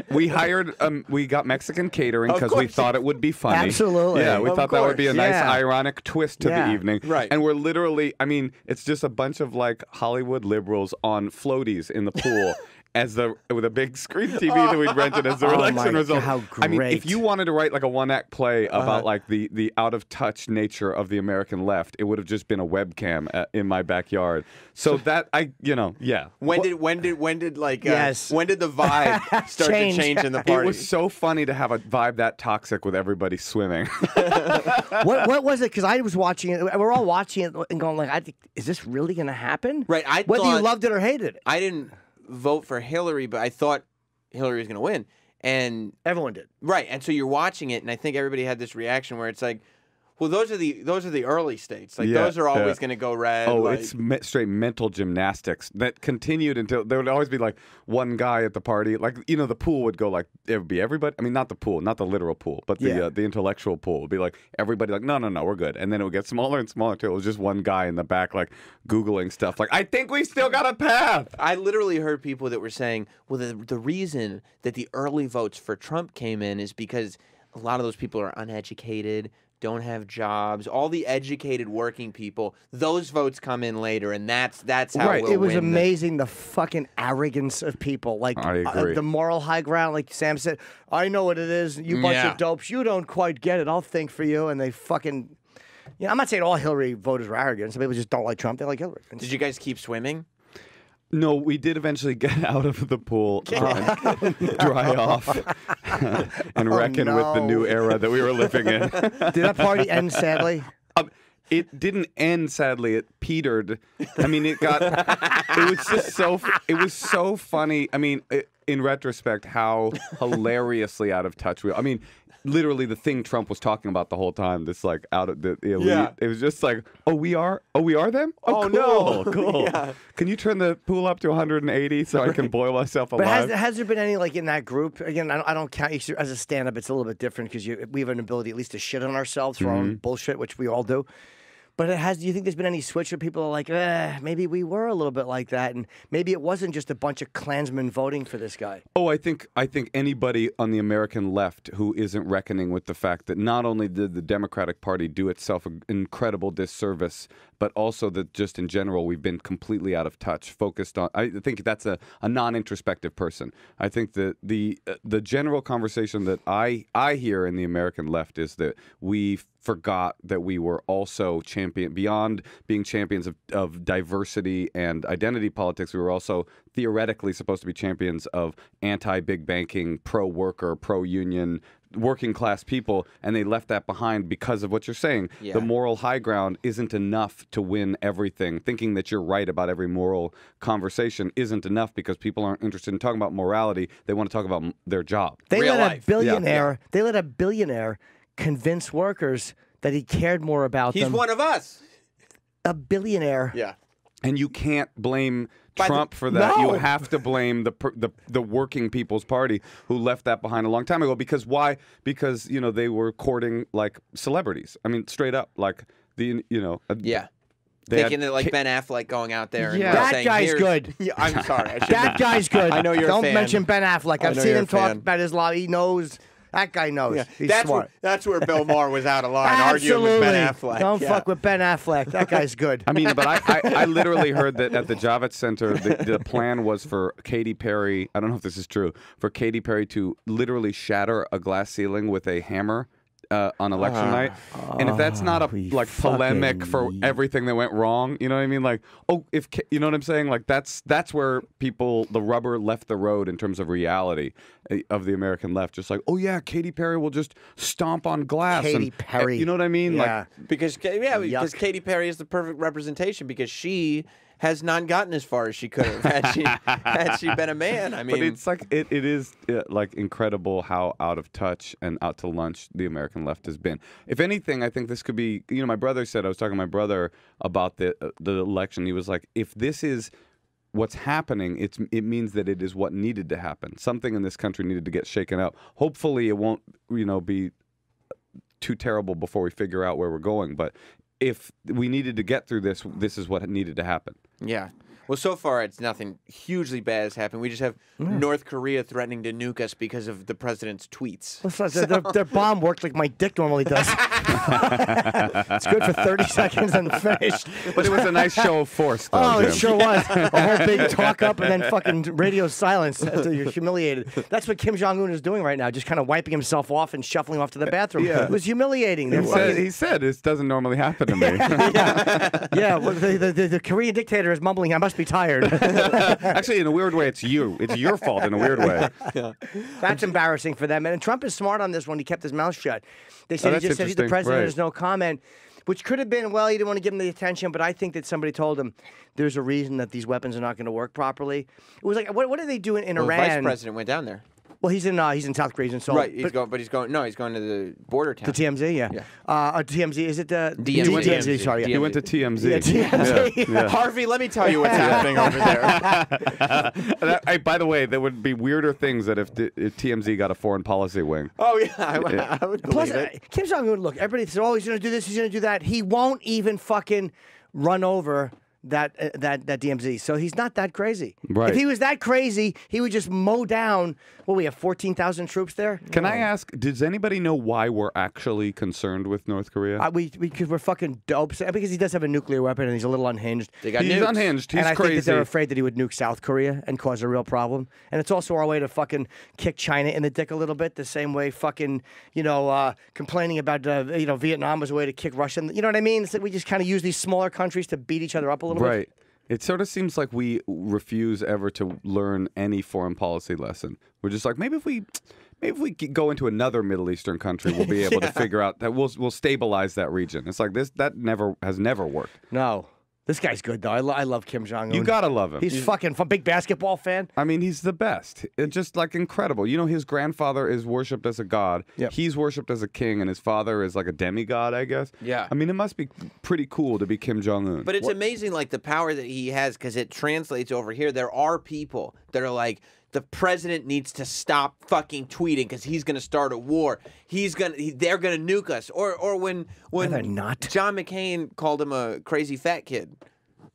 right? We got Mexican catering because we thought it would be funny. Absolutely. Yeah, we thought that would be a nice Yeah. ironic twist to the evening. Right. And we're literally, I mean, it's just a bunch of like Hollywood liberals on floaties in the pool. With a big screen TV that we'd rented as the election result. How great. I mean, if you wanted to write like a one-act play about like the out-of-touch nature of the American left, it would have just been a webcam in my backyard. So that When did the vibe start to change in the party? It was so funny to have a vibe that toxic with everybody swimming. What was it? Because I was watching it. We're all watching it and going like, is this really going to happen? Right. Whether you loved it or hated it. I didn't vote for Hillary, but I thought Hillary was going to win, and everyone did. Right, and so you're watching it, and I think everybody had this reaction where it's like, well, those are the early states. Like those are always going to go red. Oh, like, it's straight mental gymnastics that continued until there would always be like one guy at the party. Like the pool would go like it would be everybody. I mean, not the pool, not the literal pool, but the intellectual pool would be like everybody like no, we're good. And then it would get smaller and smaller until it was just one guy in the back like Googling stuff. Like I think we still got a path. I literally heard people that were saying, well, the reason that the early votes for Trump came in is because a lot of those people are uneducated, don't have jobs, all the educated working people, those votes come in later, and that's how right. we'll It was win amazing the fucking arrogance of people, like I agree. The moral high ground. Like Sam said, I know what it is. You bunch of dopes, you don't quite get it. I'll think for you, and they fucking. I'm not saying all Hillary voters are arrogant. Some people just don't like Trump. They like Hillary. Did you guys keep swimming? No, we did eventually get out of the pool and dry off and reckon with the new era that we were living in. Did that party end sadly? It didn't end sadly. It petered. I mean, it was so funny. I mean, in retrospect, how hilariously out of touch we. I mean, literally the thing Trump was talking about the whole time. This like out of the elite. It was just like, oh, we are them. Oh, cool, no. cool. Yeah. Can you turn the pool up to 180 so I can boil myself alive? But has there been any like in that group? Again, I don't count you as a stand-up. It's a little bit different because we have an ability at least to shit on ourselves for our own bullshit, which we all do. But do you think there's been any switch where people are like, maybe we were a little bit like that, and maybe it wasn't just a bunch of Klansmen voting for this guy? Oh, I think anybody on the American left who isn't reckoning with the fact that not only did the Democratic Party do itself an incredible disservice, but also that just in general we've been completely out of touch, focused on. I think that's a non-introspective person. I think that the general conversation that I hear in the American left is that we forgot that we were also beyond being champions of diversity and identity politics. We were also theoretically supposed to be champions of anti-big banking, pro-worker, pro-union, working class people, and they left that behind because of what you're saying. Yeah. The moral high ground isn't enough to win everything. Thinking that you're right about every moral conversation isn't enough because people aren't interested in talking about morality. They want to talk about their job. They Real let life. a billionaire. They let a billionaire convince workers that he cared more about them. He's one of us. A billionaire. Yeah. And you can't blame Trump for that. No. You have to blame the working people's party who left that behind a long time ago. Because why? Because they were courting like celebrities. I mean, straight up, like Yeah. They Thinking had that like Ben Affleck going out there and That saying, guy's "Here's-" good. Yeah, I'm sorry. I That guy's good. I know you're a Don't fan. mention Ben Affleck. I I've know seen you're him a talk fan. about his law. He knows. That guy knows. Yeah. He's That's smart. where Bill Maher was out of line arguing Absolutely. with Ben Affleck. Don't Yeah. fuck with Ben Affleck. That guy's good. I mean, but I literally heard that at the Javits Center, the plan was for Katy Perry, I don't know if this is true, for Katy Perry to literally shatter a glass ceiling with a hammer on election night. And if that's not a like polemic for everything that went wrong, you know what I mean? Like, you know what I'm saying? Like that's where the rubber left the road in terms of reality of the American left. Just like, oh yeah, Katy Perry will just stomp on glass. Katy Perry. You know what I mean? Yeah. Like, Because Katy Perry is the perfect representation because she has not gotten as far as she could have had she been a man. I mean, but it's like it is like incredible how out of touch and out to lunch the American left has been. If anything, I think this could be. My brother said, I was talking to my brother about the election. He was like, if this is what's happening, it means that it is what needed to happen. Something in this country needed to get shaken up. Hopefully, it won't be too terrible before we figure out where we're going. But if we needed to get through this, this is what needed to happen. yeah. Well, so far, it's nothing hugely bad has happened. We just have North Korea threatening to nuke us because of the president's tweets. Their bomb worked like my dick normally does. It's good for 30 seconds and finished. But it was a nice show of force, though, Oh, Jim. it sure was. A whole big talk up and then fucking radio silence until you're humiliated. That's what Kim Jong-un is doing right now, just kind of wiping himself off and shuffling off to the bathroom. Yeah. It was humiliating. He said this doesn't normally happen to me. Yeah, well, the Korean dictator is mumbling, I must be tired. Actually, in a weird way, it's you. It's your fault in a weird way. That's embarrassing for them. And Trump is smart on this one. He kept his mouth shut. They said that's he just said he's the interesting. president. Right. There's no comment, which could have been, well, he didn't want to give him the attention, but I think that somebody told him there's a reason that these weapons are not going to work properly. It was like, what are they doing in Well, the Iran? vice president went down there. Well, he's in South Korea. He's in Seoul. Right. He's going to the border town. The TMZ, yeah. TMZ, is it the DMZ. DMZ, sorry. Yeah. He went to TMZ. Yeah, TMZ. Yeah. Harvey, let me tell you what's happening over there. By the way, there would be weirder things that if TMZ got a foreign policy wing. Oh, yeah. I would Plus, believe it. Kim Jong-un, look, everybody says, oh, he's going to do this, he's going to do that. He won't even fucking run over that DMZ. So he's not that crazy. Right. If he was that crazy, he would just mow down, we have 14,000 troops there? Can I ask, does anybody know why we're actually concerned with North Korea? Because we're fucking dopes. Because he does have a nuclear weapon and he's a little unhinged. They got He's nukes. unhinged. He's And I crazy. think that they're afraid that he would nuke South Korea and cause a real problem. And it's also our way to fucking kick China in the dick a little bit, the same way fucking, complaining about, Vietnam was a way to kick Russia. You know what I mean? It's like we just kind of use these smaller countries to beat each other up a little bit. Right. It sort of seems like we refuse ever to learn any foreign policy lesson. We're just like, maybe if we go into another Middle Eastern country, we'll be able to figure out that we'll stabilize that region. It's like that has never worked. No. This guy's good though. I love Kim Jong Un. You gotta love him. He's fucking fun. Big basketball fan. I mean, he's the best. It's just like incredible. You know, his grandfather is worshipped as a god. Yep. He's worshipped as a king, and his father is like a demigod, I guess. Yeah. I mean, it must be pretty cool to be Kim Jong Un. But it's amazing, like, the power that he has, because it translates over here. There are people that are like, the president needs to stop fucking tweeting because he's going to start a war. They're going to nuke us. Or when they're not. John McCain called him a crazy fat kid.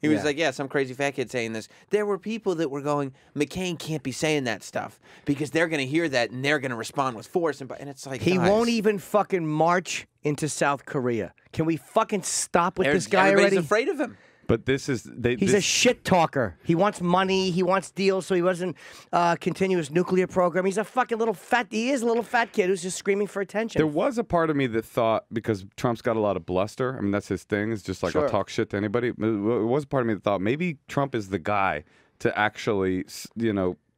He was like, yeah, some crazy fat kid saying this. There were people that were going, McCain can't be saying that stuff because they're going to hear that and they're going to respond with force. And it's like, he guys, won't even fucking march into South Korea. Can we fucking stop with this guy everybody's already? afraid of him. But this is He's a shit talker. He wants money. He wants deals, so he wasn't continue his nuclear program. He's a fucking little fat. He is a little fat kid who's just screaming for attention. There was a part of me that thought, because Trump's got a lot of bluster, I mean, that's his thing, it's just like, I'll talk shit to anybody. There was a part of me that thought maybe Trump is the guy to actually,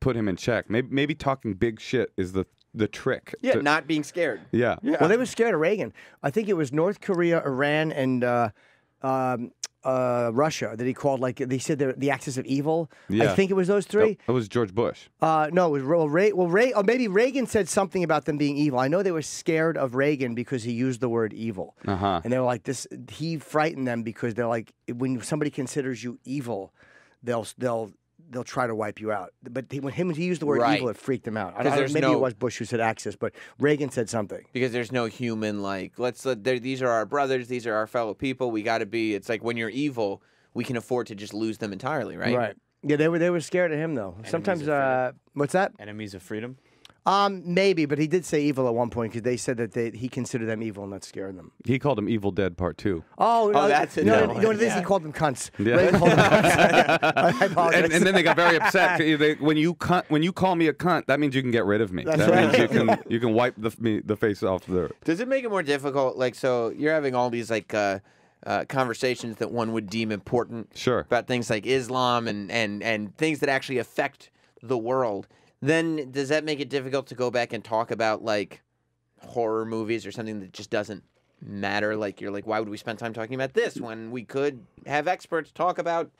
put him in check. Maybe talking big shit is the trick. Yeah, not being scared. Yeah. Well, they were scared of Reagan. I think it was North Korea, Iran, and Russia that he called, like, they said the axis of evil. Yeah. I think it was those three. It was George Bush. No, it was maybe Reagan said something about them being evil. I know they were scared of Reagan because he used the word evil. And they were like, he frightened them because they're like, when somebody considers you evil, they'll try to wipe you out. But when he used the word evil, it freaked him out. Maybe it was Bush who said axis, but Reagan said something. Because there's no human, like, these are our brothers, these are our fellow people, we got to be, it's like when you're evil, we can afford to just lose them entirely, right? Right. Yeah, they were scared of him, though. Sometimes, what's that? Enemies of freedom? Maybe, but he did say evil at one point because they said that he considered them evil and that scared them. He called him Evil Dead Part 2. Oh, that's it. No, you know what it is? He called them cunts. Yeah. Reagan called them cunts. I apologize. And then they got very upset. When you call me a cunt, that means you can get rid of me. That's that right. means you can wipe the face off the. Does it make it more difficult? Like, so you're having all these, like, conversations that one would deem important. Sure. About things like Islam and things that actually affect the world. Then does that make it difficult to go back and talk about, like, horror movies or something that just doesn't matter? Like, you're like, why would we spend time talking about this when we could have experts talk about?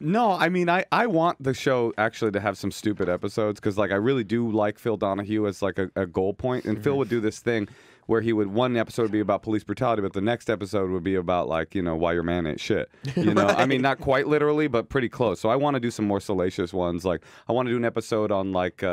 No, I mean, I want the show actually to have some stupid episodes because, like, I really do like Phil Donahue as, like, a goal point. And Phil would do this thing where one episode would be about police brutality, but the next episode would be about, like, why your man ain't shit. Right. I mean, not quite literally, but pretty close. So I want to do some more salacious ones. Like, I want to do an episode on, like,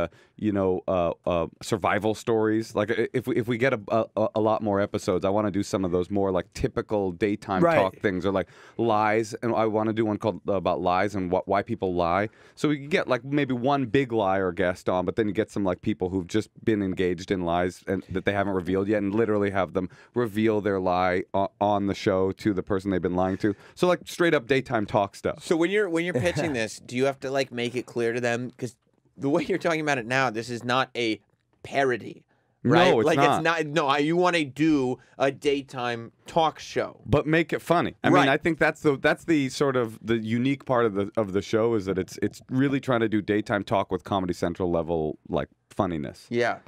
survival stories. Like, if we get a lot more episodes, I want to do some of those more, like, typical daytime talk things, or like lies. And I want to do one called about lies and why people lie. So we can get, like, maybe one big liar guest on, but then you get some, like, people who've just been engaged in lies and that they haven't revealed yet, and literally have them reveal their lie on the show to the person they've been lying to. So, like, straight up daytime talk stuff. So when you're pitching this, do you have to, like, make it clear to them? Because the way you're talking about it now, this is not a parody, right? No, it's like, not. It's not. No, you want to do a daytime talk show, but make it funny. I mean, I think that's the sort of the unique part of the show is that it's really trying to do daytime talk with Comedy Central level, like, funniness. Yeah.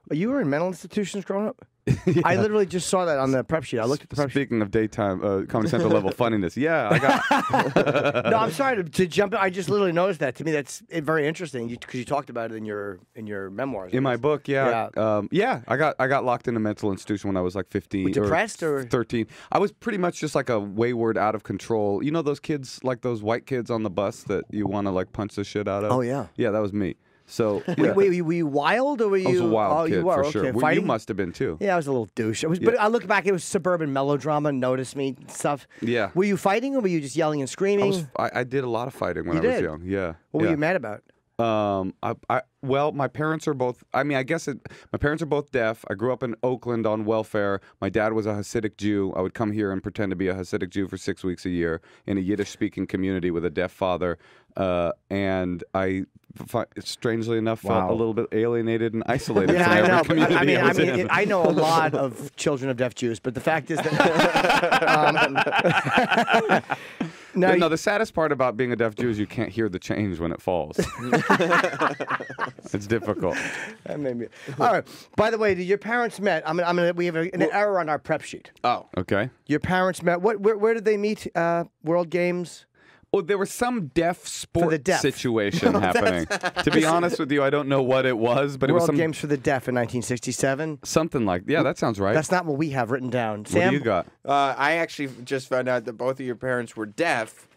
You were in mental institutions growing up? Yeah. I literally just saw that on the prep sheet. I looked at the prep sheet. Speaking of daytime Comedy Central level funniness, yeah, I got. No, I'm sorry to jump in. I just literally noticed that. To me, that's very interesting because you talked about it in your memoirs. In my book, yeah. I got locked in a mental institution when I was like 15. Depressed or 13. I was pretty much just like a wayward, out of control. You know those kids, like those white kids on the bus that you want to, like, punch the shit out of? Oh, yeah. Yeah, that was me. So yeah. Were you wild or were you? I was a wild kid, you were, for sure. okay. Well, you must have been too. Yeah, I was a little douche. But I look back, it was suburban melodrama, Notice Me stuff. Yeah. Were you fighting or were you just yelling and screaming? I did a lot of fighting when I was young. Yeah. What were you mad about? Well, my parents are both. I mean, my parents are both deaf. I grew up in Oakland on welfare. My dad was a Hasidic Jew. I would come here and pretend to be a Hasidic Jew for 6 weeks a year in a Yiddish-speaking community with a deaf father. And I, strangely enough, felt a little bit alienated and isolated from every community I was in. I know a lot of children of deaf Jews, but the fact is that No, the saddest part about being a deaf Jew is you can't hear the change when it falls. It's difficult. That made me. All right. By the way, did your parents met? We have an error on our prep sheet. Oh. Okay. Your parents met. Where did they meet? World Games. Well, there was some deaf sport deaf. situation happening. To be honest with you, I don't know what it was, but it was World some Games for the Deaf in 1967. something like. Yeah, that sounds right. That's not what we have written down. What Sam, do you got? I actually just found out that both of your parents were deaf,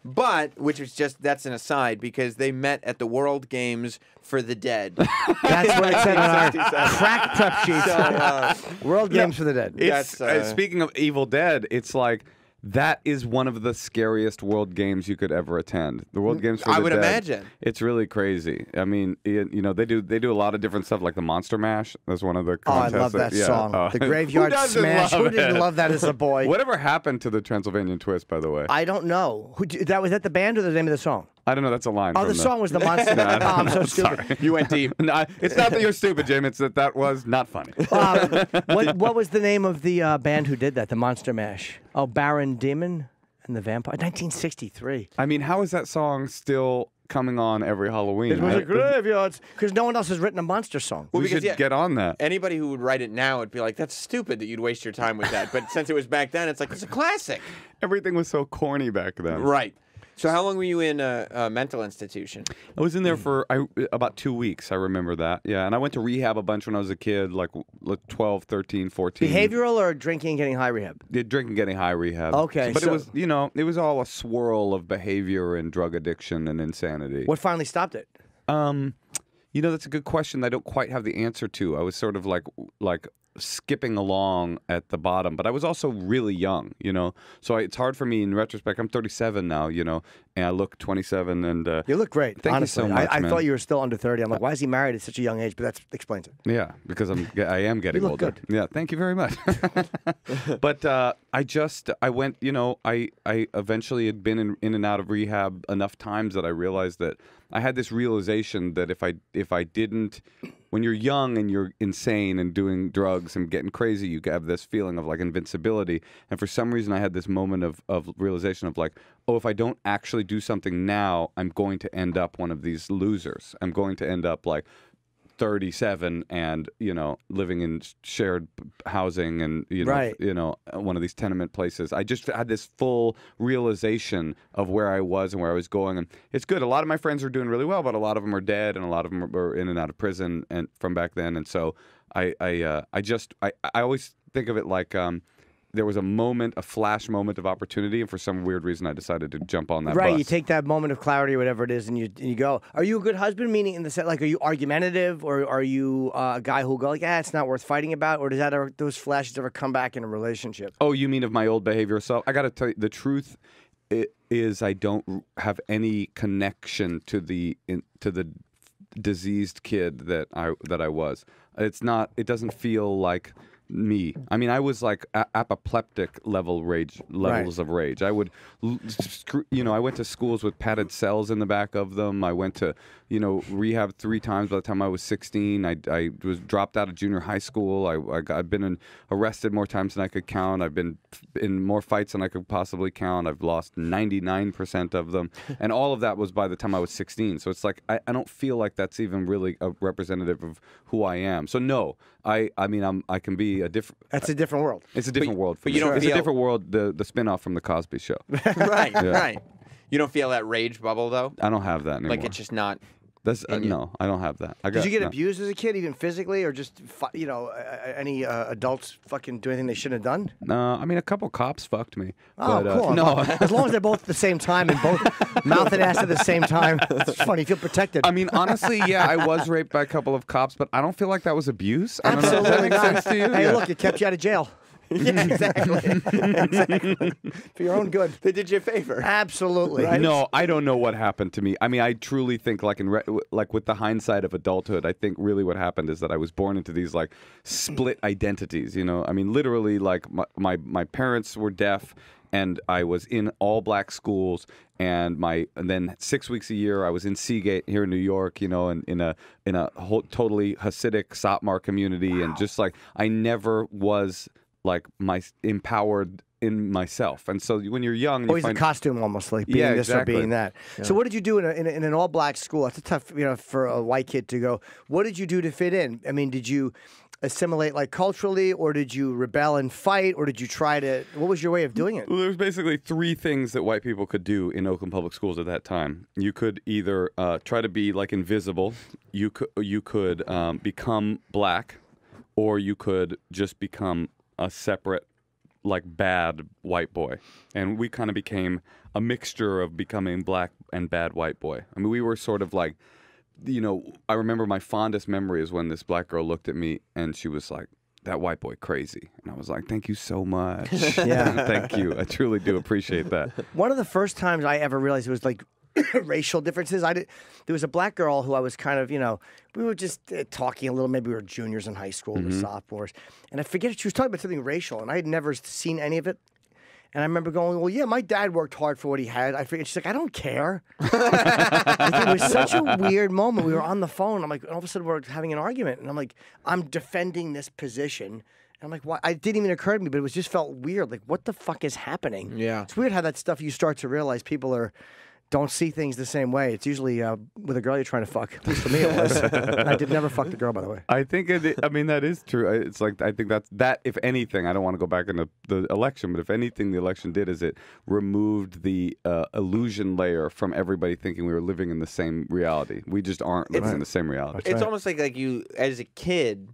but which is that's an aside because they met at the World Games for the Dead. That's what it said on our crack prep sheet. So, World Games for the Dead. It's, That's, speaking of Evil Dead, it's like that is one of the scariest World Games you could ever attend. The World Games for the I would Dead, imagine. It's really crazy. I mean, they do a lot of different stuff, like the Monster Mash. That's one of the contests. I love that yeah. song. The Graveyard Smash. Who didn't love that as a boy? Whatever happened to the Transylvanian Twist, by the way? I don't know. Was that the band or the name of the song? I don't know. That's a line. Oh, from the song was the Monster. I'm so stupid. Sorry. You went deep. No, it's not that you're stupid, Jamie. It's that was not funny. What was the name of the band who did that? The Monster Mash. Oh, Baron Demon and the Vampire. 1963. I mean, how is that song still coming on every Halloween? It was a graveyard because no one else has written a monster song. We because, should get on that. Anybody who would write it now would be like, that's stupid that you'd waste your time with that. But since it was back then, it's like, it's a classic. Everything was so corny back then. Right. So how long were you in a mental institution? I was in there for about 2 weeks. I remember that. Yeah, and I went to rehab a bunch when I was a kid, like 12, 13, 14. Behavioral or drinking, getting high rehab? Yeah, drinking, getting high rehab. Okay, But so- it was, it was all a swirl of behavior and drug addiction and insanity. What finally stopped it? That's a good question. I don't quite have the answer to. I was sort of like skipping along at the bottom, but I was also really young, So it's hard for me in retrospect. I'm 37 now, and I look 27. And You look great. Thank honestly. you so much, I man. thought you were still under 30. I'm like, why is he married at such a young age? But that explains it. Yeah, because I am getting look older. good. Yeah, thank you very much. But I went. I eventually had been in and out of rehab enough times that I realized that I had this realization that if I didn't, when you're young and you're insane and doing drugs and getting crazy, you have this feeling of like invincibility. And for some reason, I had this moment of realization of like, oh, if I don't actually do something now, I'm going to end up one of these losers. I'm going to end up like 37 and living in shared housing and Right. one of these tenement places. I just had this full realization of where I was and where I was going, and it's good. A lot of my friends are doing really well, but a lot of them are dead and a lot of them are in and out of prison and from back then. And so I always think of it like there was a flash moment of opportunity, and for some weird reason, I decided to jump on that Right, bus. you take that moment of clarity or whatever it is, and you go. Are you a good husband? Meaning in the sense, like, are you argumentative, or are you a guy who'll go like, it's not worth fighting about, or does those flashes ever come back in a relationship? Oh, you mean of my old behavioral self? I got to tell you, the truth is I don't have any connection to the diseased kid that I was. It doesn't feel like me. I mean, I was like apoplectic levels of rage. I would, I went to schools with padded cells in the back of them. I went to, rehab 3 times by the time I was 16. I was dropped out of junior high school. I've been arrested more times than I could count. I've been in more fights than I could possibly count. I've lost 99% of them. And all of that was by the time I was 16. So it's like, I don't feel like that's even really a representative of who I am. So no, I can be a different. That's a different world. It's a different world. For but me. you don't It's feel- a different world. The spinoff from the Cosby Show. Right, Yeah. right. You don't feel that rage bubble though? I don't have that anymore. Like it's just not. That's in you. no, I don't have that. Did you get no. abused as a kid, even physically, or just any adults fucking do anything they shouldn't have done? No, I mean a couple cops fucked me. Oh, but, cool. No, As long as they're both at the same time and both mouth and ass at the same time, it's funny. You feel protected. I mean honestly, yeah, I was raped by a couple of cops, but I don't feel like that was abuse. I don't know. Does that Absolutely make not. sense to you? Hey, Yeah. look, it kept you out of jail. Yeah, exactly. Exactly. For your own good. They did you a favor. Absolutely. No, I don't know what happened to me. I mean, I truly think, like with the hindsight of adulthood, I think really what happened is that I was born into these like split identities. I mean, literally, like my parents were deaf, and I was in all black schools, and then 6 weeks a year I was in Seagate here in New York, and in a totally Hasidic Satmar community, and just like I never was like my empowered in myself. And so when you're young, always a costume, almost like being this exactly. or being that. Yeah. So what did you do in an all-black school? That's a tough, for a white kid to go. What did you do to fit in? I mean, did you assimilate like culturally, or did you rebel and fight, or did you try to? What was your way of doing it? Well, there's basically three things that white people could do in Oakland public schools at that time. You could either try to be like invisible. You could become black, or you could just become a separate, like, bad white boy. And we kind of became a mixture of becoming black and bad white boy. I mean, we were sort of like, I remember my fondest memory is when this black girl looked at me and she was like, "That white boy crazy." And I was like, "Thank you so much." Yeah. Thank you. I truly do appreciate that. One of the first times I ever realized it was like racial differences. There was a black girl who I was kind of, we were just talking a little. Maybe we were juniors in high school, we were sophomores. And I forget, she was talking about something racial, and I had never seen any of it. And I remember going, "Well, yeah, my dad worked hard for what he had." I forget. She's like, "I don't care." It was such a weird moment. We were on the phone. I'm like, all of a sudden we're having an argument, and I'm like, I'm defending this position. And I'm like, why? It didn't even occur to me, but it just felt weird. Like, what the fuck is happening? Yeah, it's weird how that stuff you start to realize people don't see things the same way. It's usually with a girl you're trying to fuck. At least for me it was. I did never fuck the girl, by the way. I think that is true. It's like, I think that if anything, I don't want to go back into the election, but if anything the election did is it removed the illusion layer from everybody thinking we were living in the same reality. We just aren't living in the same reality. It's almost like you, as a kid,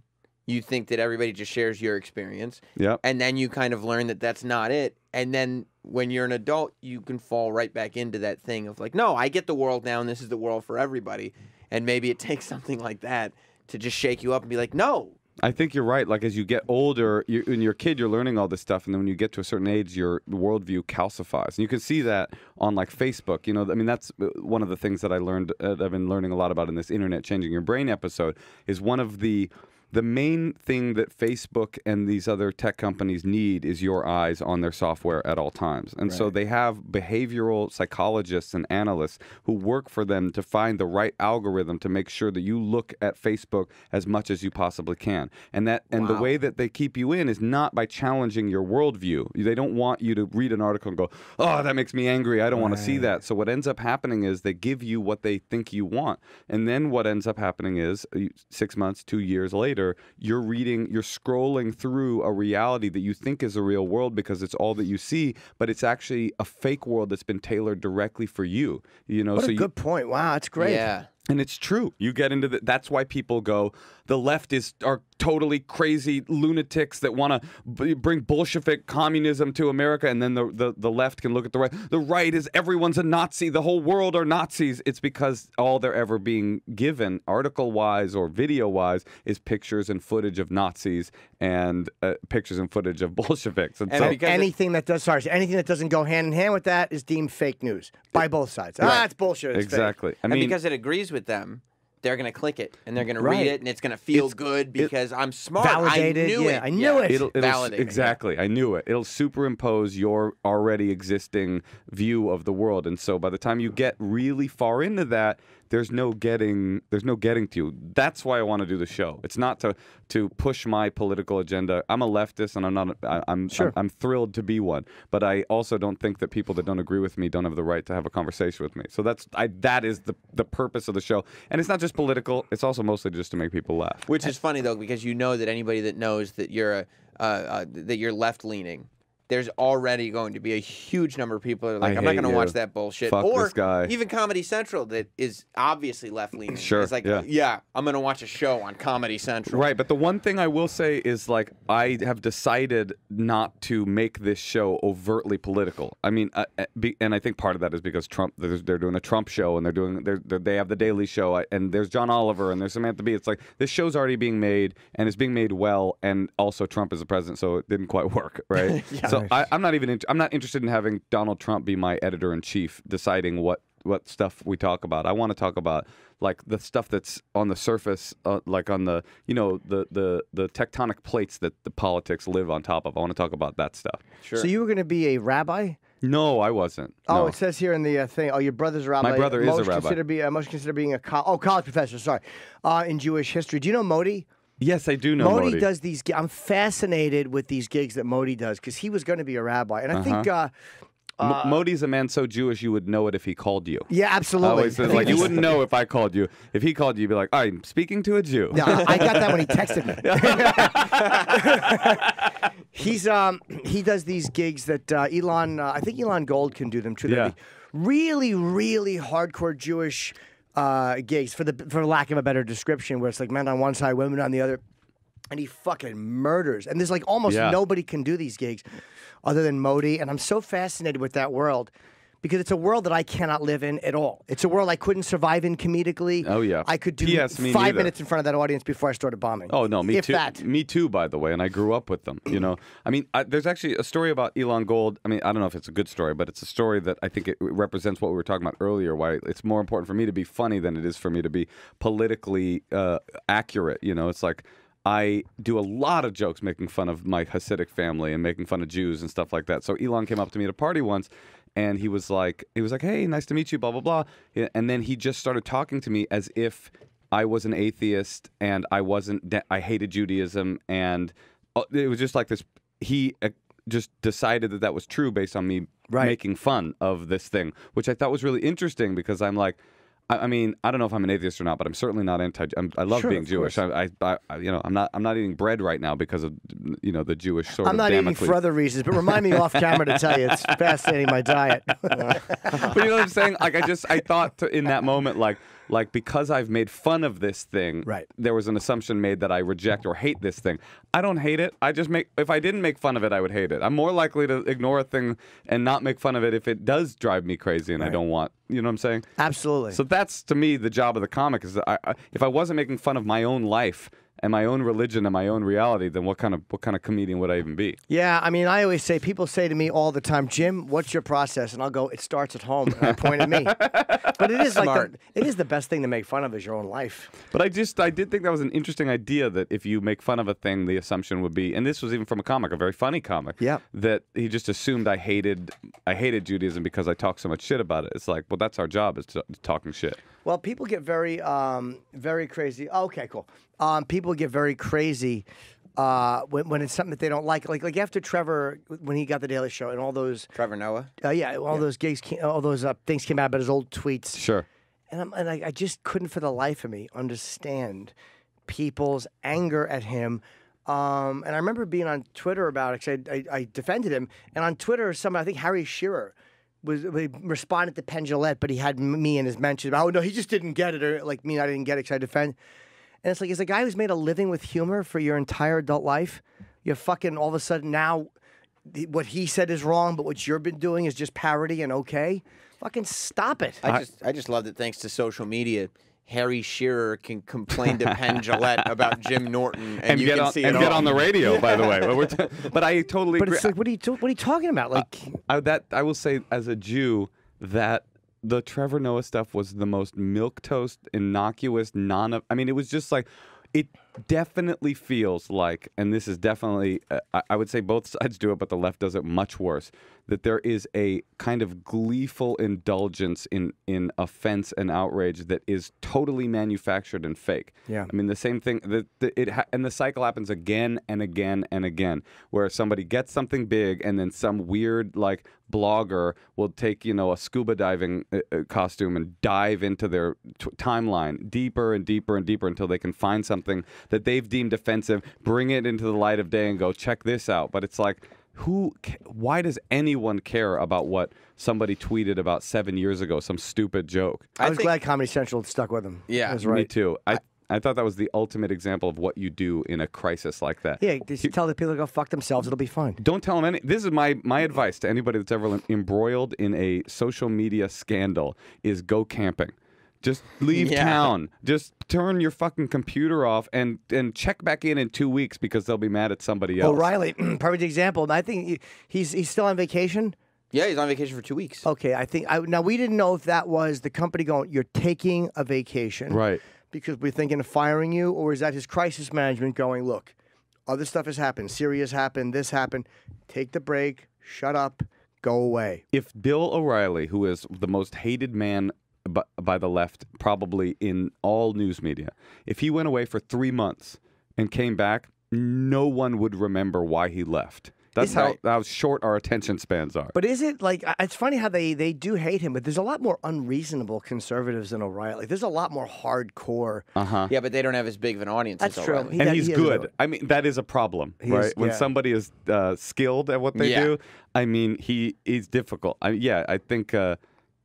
you think that everybody just shares your experience. Yep. And then you kind of learn that that's not it. And then when you're an adult, you can fall right back into that thing of like, no, I get the world now, and this is the world for everybody. And maybe it takes something like that to just shake you up and be like, no. I think you're right. Like, as you get older, when you're a kid, you're learning all this stuff, and then when you get to a certain age, your worldview calcifies. And you can see that on, like, Facebook. I mean, that's one of the things that I learned. I've been learning a lot about in this Internet Changing Your Brain episode. Is one of the main thing that Facebook and these other tech companies need is your eyes on their software at all times. And so they have behavioral psychologists and analysts who work for them to find the right algorithm to make sure that you look at Facebook as much as you possibly can. And the way that they keep you in is not by challenging your worldview. They don't want you to read an article and go, "Oh, that makes me angry. I don't want to see that." So what ends up happening is they give you what they think you want. And then what ends up happening is 6 months, 2 years later, you're scrolling through a reality that you think is a real world because it's all that you see, but it's actually a fake world that's been tailored directly for you. What a good point. Wow, that's great. Yeah. And it's true. You get into that's why people go, the left are totally crazy lunatics that want to bring Bolshevik communism to America, and then the left can look at the right. The right is everyone's a Nazi. The whole world are Nazis. It's because all they're ever being given, article-wise or video-wise, is pictures and footage of Nazis and pictures and footage of Bolsheviks. And so, anything that doesn't go hand in hand with that is deemed fake news by both sides. Right. It's bullshit. It's exactly. Fake. And because it agrees with them, they're going to click it, and they're going to read it, and it's going to feel good because I'm smart. Validated. I knew it. It'll exactly. I knew it. It'll superimpose your already existing view of the world. And so by the time you get really far into that, there's no getting to you. That's why I want to do the show. It's not to push my political agenda. I'm a leftist, and I'm thrilled to be one. But I also don't think that people that don't agree with me don't have the right to have a conversation with me. So that is the purpose of the show. And it's not just political. It's also mostly just to make people laugh. Which is funny though, because you know that anybody that knows that you're that you're left leaning, there's already going to be a huge number of people that are like, I'm not going to watch that bullshit. Fuck or this guy. Even Comedy Central that is obviously left-leaning. Sure, it's like, I'm going to watch a show on Comedy Central. Right, but the one thing I will say is, like, I have decided not to make this show overtly political. I mean, and I think part of that is because Trump, they're doing a Trump show, and they have the Daily Show, and there's John Oliver, and there's Samantha Bee. It's like, this show's already being made, and it's being made well, and also Trump is the president, so it didn't quite work, right? So I'm not interested in having Donald Trump be my editor-in-chief deciding what stuff we talk about. I want to talk about, like, the stuff that's on the surface, like on the the tectonic plates that the politics live on top of. I want to talk about that stuff. Sure. So you were going to be a rabbi? No, I wasn't. Oh, no. It says here in the thing. Oh, your brother's a rabbi. My brother is a rabbi. Most considered being a college professor. Sorry, in Jewish history. Do you know Modi? Yes, I do know Modi. Does these. I'm fascinated with these gigs that Modi does because he was going to be a rabbi, and I think. Modi's a man so Jewish you would know it if he called you. Yeah, absolutely. I always said, like, you wouldn't know if I called you. If he called you, you'd be like, I'm speaking to a Jew. Yeah, I got that when he texted me. He does these gigs that Elon, I think Elon Gold can do them too. Yeah. Really, really hardcore Jewish gigs, for lack of a better description, where it's like men on one side, women on the other. And he fucking murders. And there's like almost nobody can do these gigs other than Modi. And I'm so fascinated with that world because it's a world that I cannot live in at all. It's a world I couldn't survive in comedically. Oh, yeah. I could do 5 minutes in front of that audience before I started bombing. Oh, no, me if too. That. Me too, by the way. And I grew up with them, you know. I mean, there's actually a story about Elon Gold. I mean, I don't know if it's a good story, but it's a story that I think it represents what we were talking about earlier, why it's more important for me to be funny than it is for me to be politically accurate. You know, it's like, I do a lot of jokes making fun of my Hasidic family and making fun of Jews and stuff like that. So Elon came up to me at a party once, and he was like, "Hey, nice to meet you," blah blah blah. And then he just started talking to me as if I was an atheist and I wasn't. I hated Judaism, and it was just like this. He just decided that was true based on me making fun of this thing, which I thought was really interesting because I'm like. I mean, I don't know if I'm an atheist or not, but I'm certainly not anti. I love being Jewish. I'm not eating bread right now because of the Jewish sort of. I'm not eating for other reasons, but remind me off camera to tell you it's fascinating my diet. But you know what I'm saying? Like I thought in that moment, like because I've made fun of this thing, there was an assumption made that I reject or hate this thing. I don't hate it. If I didn't make fun of it, I would hate it. I'm more likely to ignore a thing and not make fun of it if it does drive me crazy and I don't want. You know what I'm saying? Absolutely. So that's, to me, the job of the comic is that if I wasn't making fun of my own life and my own religion and my own reality, then what kind of comedian would I even be? Yeah, I mean, I always say, people say to me all the time, Jim, what's your process? And I'll go, it starts at home. And I point at me. But it is it is the best thing to make fun of is your own life. But I did think that was an interesting idea that if you make fun of a thing, the assumption would be, and this was even from a comic, a very funny comic, that he just assumed I hated Judaism because I talk so much shit about it. It's like, well, that's our job, is talking shit. Well, people get very, very crazy. Okay, cool. People get very crazy when it's something that they don't like. Like after Trevor, when he got the Daily Show and all those Trevor Noah. Those gigs, all those things came out about his old tweets. Sure. And I just couldn't for the life of me understand people's anger at him. And I remember being on Twitter about it because I defended him. And on Twitter, I think Harry Shearer responded to Penn Jillette, but he had me in his mentions. Oh, no, he just didn't get it. Or like me, I didn't get it because I defend. And it's like, as a guy who's made a living with humor for your entire adult life, you're fucking all of a sudden now what he said is wrong, but what you've been doing is just parody and okay. Fucking stop it. I just love that thanks to social media, Harry Shearer can complain to Penn Jillette about Jim Norton, and you can see it get on the radio. By the way, but I totally. But agree. It's like, what are you talking about? Like I will say, as a Jew, that the Trevor Noah stuff was the most milquetoast, innocuous, I mean, it was just like, it definitely feels like, and this is definitely, I would say both sides do it, but the left does it much worse, that there is a kind of gleeful indulgence in offense and outrage that is totally manufactured and fake. Yeah. I mean, the same thing, and the cycle happens again and again and again, where somebody gets something big and then some weird, like, blogger will take, a scuba diving costume and dive into their timeline deeper and deeper and deeper until they can find something that they've deemed offensive, bring it into the light of day and go, check this out. But it's like, why does anyone care about what somebody tweeted about 7 years ago, some stupid joke? I was glad Comedy Central stuck with him. Yeah, that's right. Me too. I thought that was the ultimate example of what you do in a crisis like that. Yeah, just tell the people to go fuck themselves. It'll be fine. Don't tell them this is my advice to anybody that's ever embroiled in a social media scandal is go camping. Just leave town. Just turn your fucking computer off and check back in 2 weeks because they'll be mad at somebody else. O'Reilly, perfect example. I think he's still on vacation. Yeah, he's on vacation for 2 weeks. Okay, I think now we didn't know if that was the company going, you're taking a vacation, right? Because we're thinking of firing you, or is that his crisis management going, look, other stuff has happened, Syria's happened, this happened, take the break, shut up, go away. If Bill O'Reilly, who is the most hated man by the left, probably in all news media, if he went away for 3 months, and came back, no one would remember why he left. That's how short our attention spans are. But is it like, it's funny how they do hate him, but there's a lot more unreasonable conservatives than O'Reilly. Like, there's a lot more hardcore. Yeah, but they don't have as big of an audience That's as true. O'Reilly. And he's good. I mean, that is a problem, right? When somebody is skilled at what they do, I mean, he's difficult. I think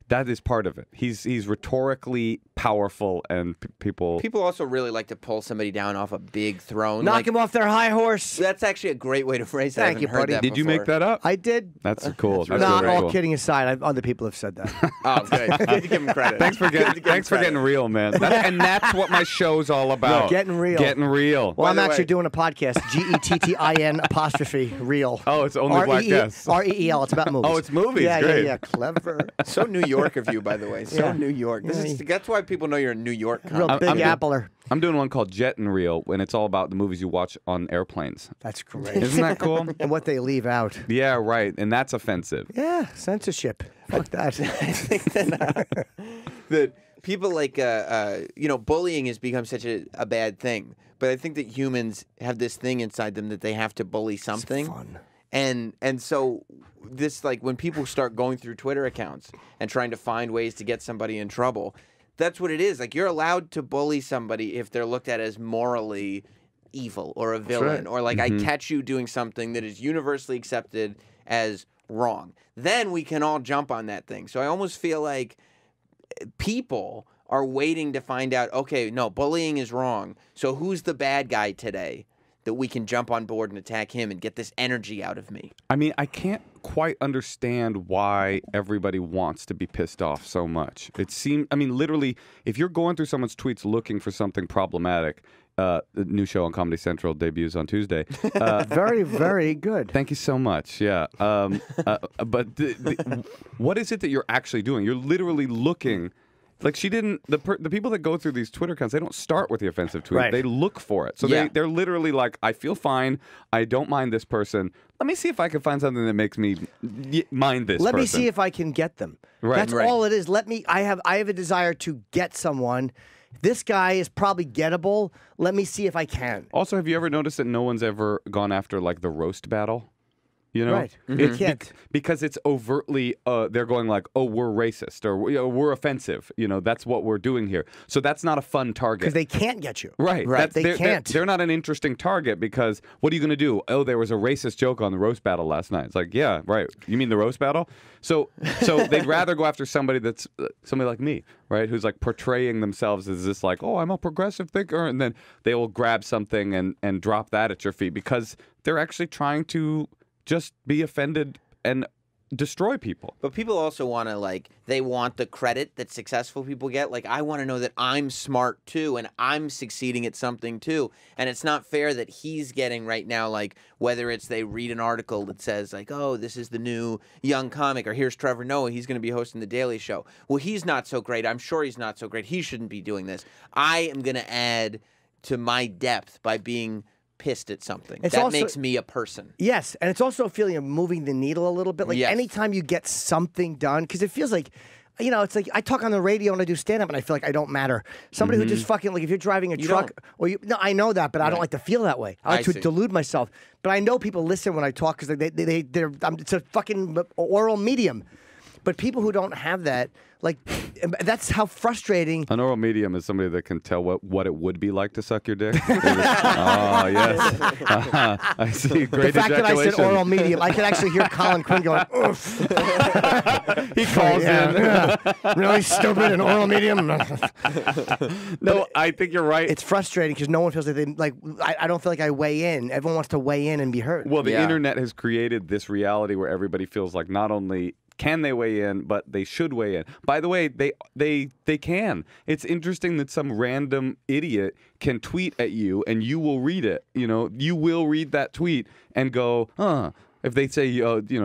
that is part of it. He's rhetorically powerful, and people also really like to pull somebody down off a big throne. Knock him off their high horse. That's actually a great way to phrase it. Thank you, buddy. Did you make that up? I did. That's cool. That's Nah, really all cool. kidding aside, other people have said that. Oh, good. Give him credit. Thanks for getting real, man. And that's what my show's all about. Getting real. Getting real. Well, I'm actually doing a podcast, GETTIN' real. Oh, it's only black guests. REEL. It's about movies. Oh, it's movies. Yeah, Great. yeah. Clever. So New York of you, by the way. So Yeah. New York. That's why people know you're a New York comic. Real big appler. I'm doing one called Jet and Reel, and it's all about the movies you watch on airplanes. That's great. Isn't that cool? And what they leave out. Yeah, right. And that's offensive. Yeah, censorship. Fuck that. I think that people like, bullying has become such a bad thing. But I think that humans have this thing inside them that they have to bully something. It's fun. And so this, like, when people start going through Twitter accounts and trying to find ways to get somebody in trouble, that's what it is. Like, you're allowed to bully somebody if they're looked at as morally evil or a villain, or like I catch you doing something that is universally accepted as wrong. Then we can all jump on that thing. So I almost feel like people are waiting to find out, okay, no, bullying is wrong. So who's the bad guy today that we can jump on board and attack him and get this energy out of me? I mean, I can't quite understand why everybody wants to be pissed off so much. It seems, I mean, literally, if you're going through someone's tweets looking for something problematic, the new show on Comedy Central debuts on Tuesday. Very, very good. Thank you so much. Yeah. But what is it that you're actually doing? You're literally looking. Like, she didn't. The people that go through these Twitter accounts, they don't start with the offensive tweet. Right. They look for it. So they're literally like, I feel fine. I don't mind this person. Let me see if I can find something that makes me mind this. Let person. me see if I can get them. Right. That's all it is. I have a desire to get someone. This guy is probably gettable. Let me see if I can. Also, have you ever noticed that no one's ever gone after like the roast battle? You know, right? Can't. Because it's overtly they're going like, oh, we're racist or we're offensive. You know, that's what we're doing here. So that's not a fun target because they can't get you. Right. They can't. They're not an interesting target because what are you going to do? Oh, there was a racist joke on the roast battle last night. It's like, yeah, right. You mean the roast battle? So they'd rather go after somebody that's somebody like me, right? Who's like portraying themselves as this like, oh, I'm a progressive thinker, and then they will grab something and drop that at your feet because they're actually trying to just be offended and destroy people. But people also want to, they want the credit that successful people get. Like, I want to know that I'm smart too and I'm succeeding at something too. And it's not fair that he's getting right now, whether it's they read an article that says, oh, this is the new young comic, or here's Trevor Noah, he's going to be hosting The Daily Show. Well, he's not so great. I'm sure he's not so great. He shouldn't be doing this. I am going to add to my depth by being pissed at something. That makes me a person. Yes, and it's also a feeling of moving the needle a little bit. Like anytime you get something done, because it feels like, it's like I talk on the radio and I do stand-up and I feel like I don't matter. Somebody who just fucking, if you're driving a truck, no, I know that, but I don't like to feel that way. I like to delude myself. But I know people listen when I talk because it's a fucking oral medium. But people who don't have that, that's how frustrating. An oral medium is somebody that can tell what it would be like to suck your dick. Oh, yes. I see. Great The fact that I said ejaculation. oral medium, I could actually hear Colin Quinn going, oof. He calls in. Really stupid, an oral medium. No, I think you're right. It's frustrating because no one feels like I don't feel like I weigh in. Everyone wants to weigh in and be heard. Well, the internet has created this reality where everybody feels like not only can they weigh in, but they should weigh in. By the way, they can. It's interesting that some random idiot can tweet at you and you will read it. You know, you will read that tweet and go, if they say,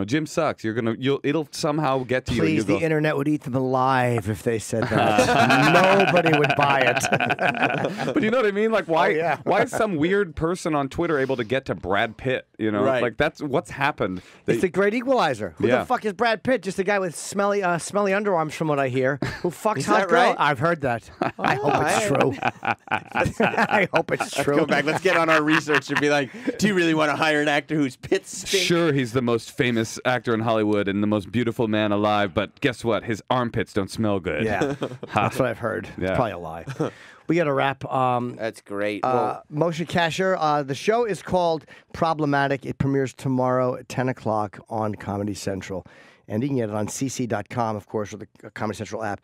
Jim sucks, it'll somehow get to you. Please, And you the internet would eat them alive if they said that. Nobody would buy it. But you know what I mean? Like, why? Oh, yeah. Why is some weird person on Twitter able to get to Brad Pitt? Right. Like that's what's happened. It's the great equalizer. Who Yeah. the fuck is Brad Pitt? Just a guy with smelly underarms, from what I hear. Who fucks Is hot that girl? right? I've heard that. I hope it's true. I hope it's true. Go back. Let's get on our research and be like, do you really want to hire an actor whose pits stink? Sure, he's the most famous actor in Hollywood and the most beautiful man alive, but guess what? His armpits don't smell good. Yeah, that's what I've heard. Yeah. It's probably a lie. We got to wrap. That's great. Well, Moshe Kasher, the show is called Problematic. It premieres tomorrow at 10 o'clock on Comedy Central. And you can get it on cc.com, of course, or the Comedy Central app.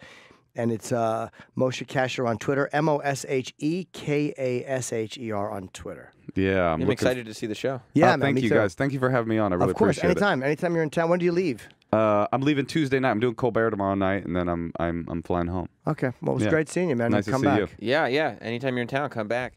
And it's Moshe Kasher on Twitter, Moshekasher on Twitter. Yeah, I'm excited to see the show. Yeah, man, thank me you too. guys. Thank you for having me on. I really Of course, appreciate anytime. Anytime you're in town. When do you leave? it. I'm leaving Tuesday night. I'm doing Colbert tomorrow night, and then I'm flying home. Okay. Well, it was Yeah. great seeing you, man. Nice to Come see back. you. Yeah. Anytime you're in town, come back.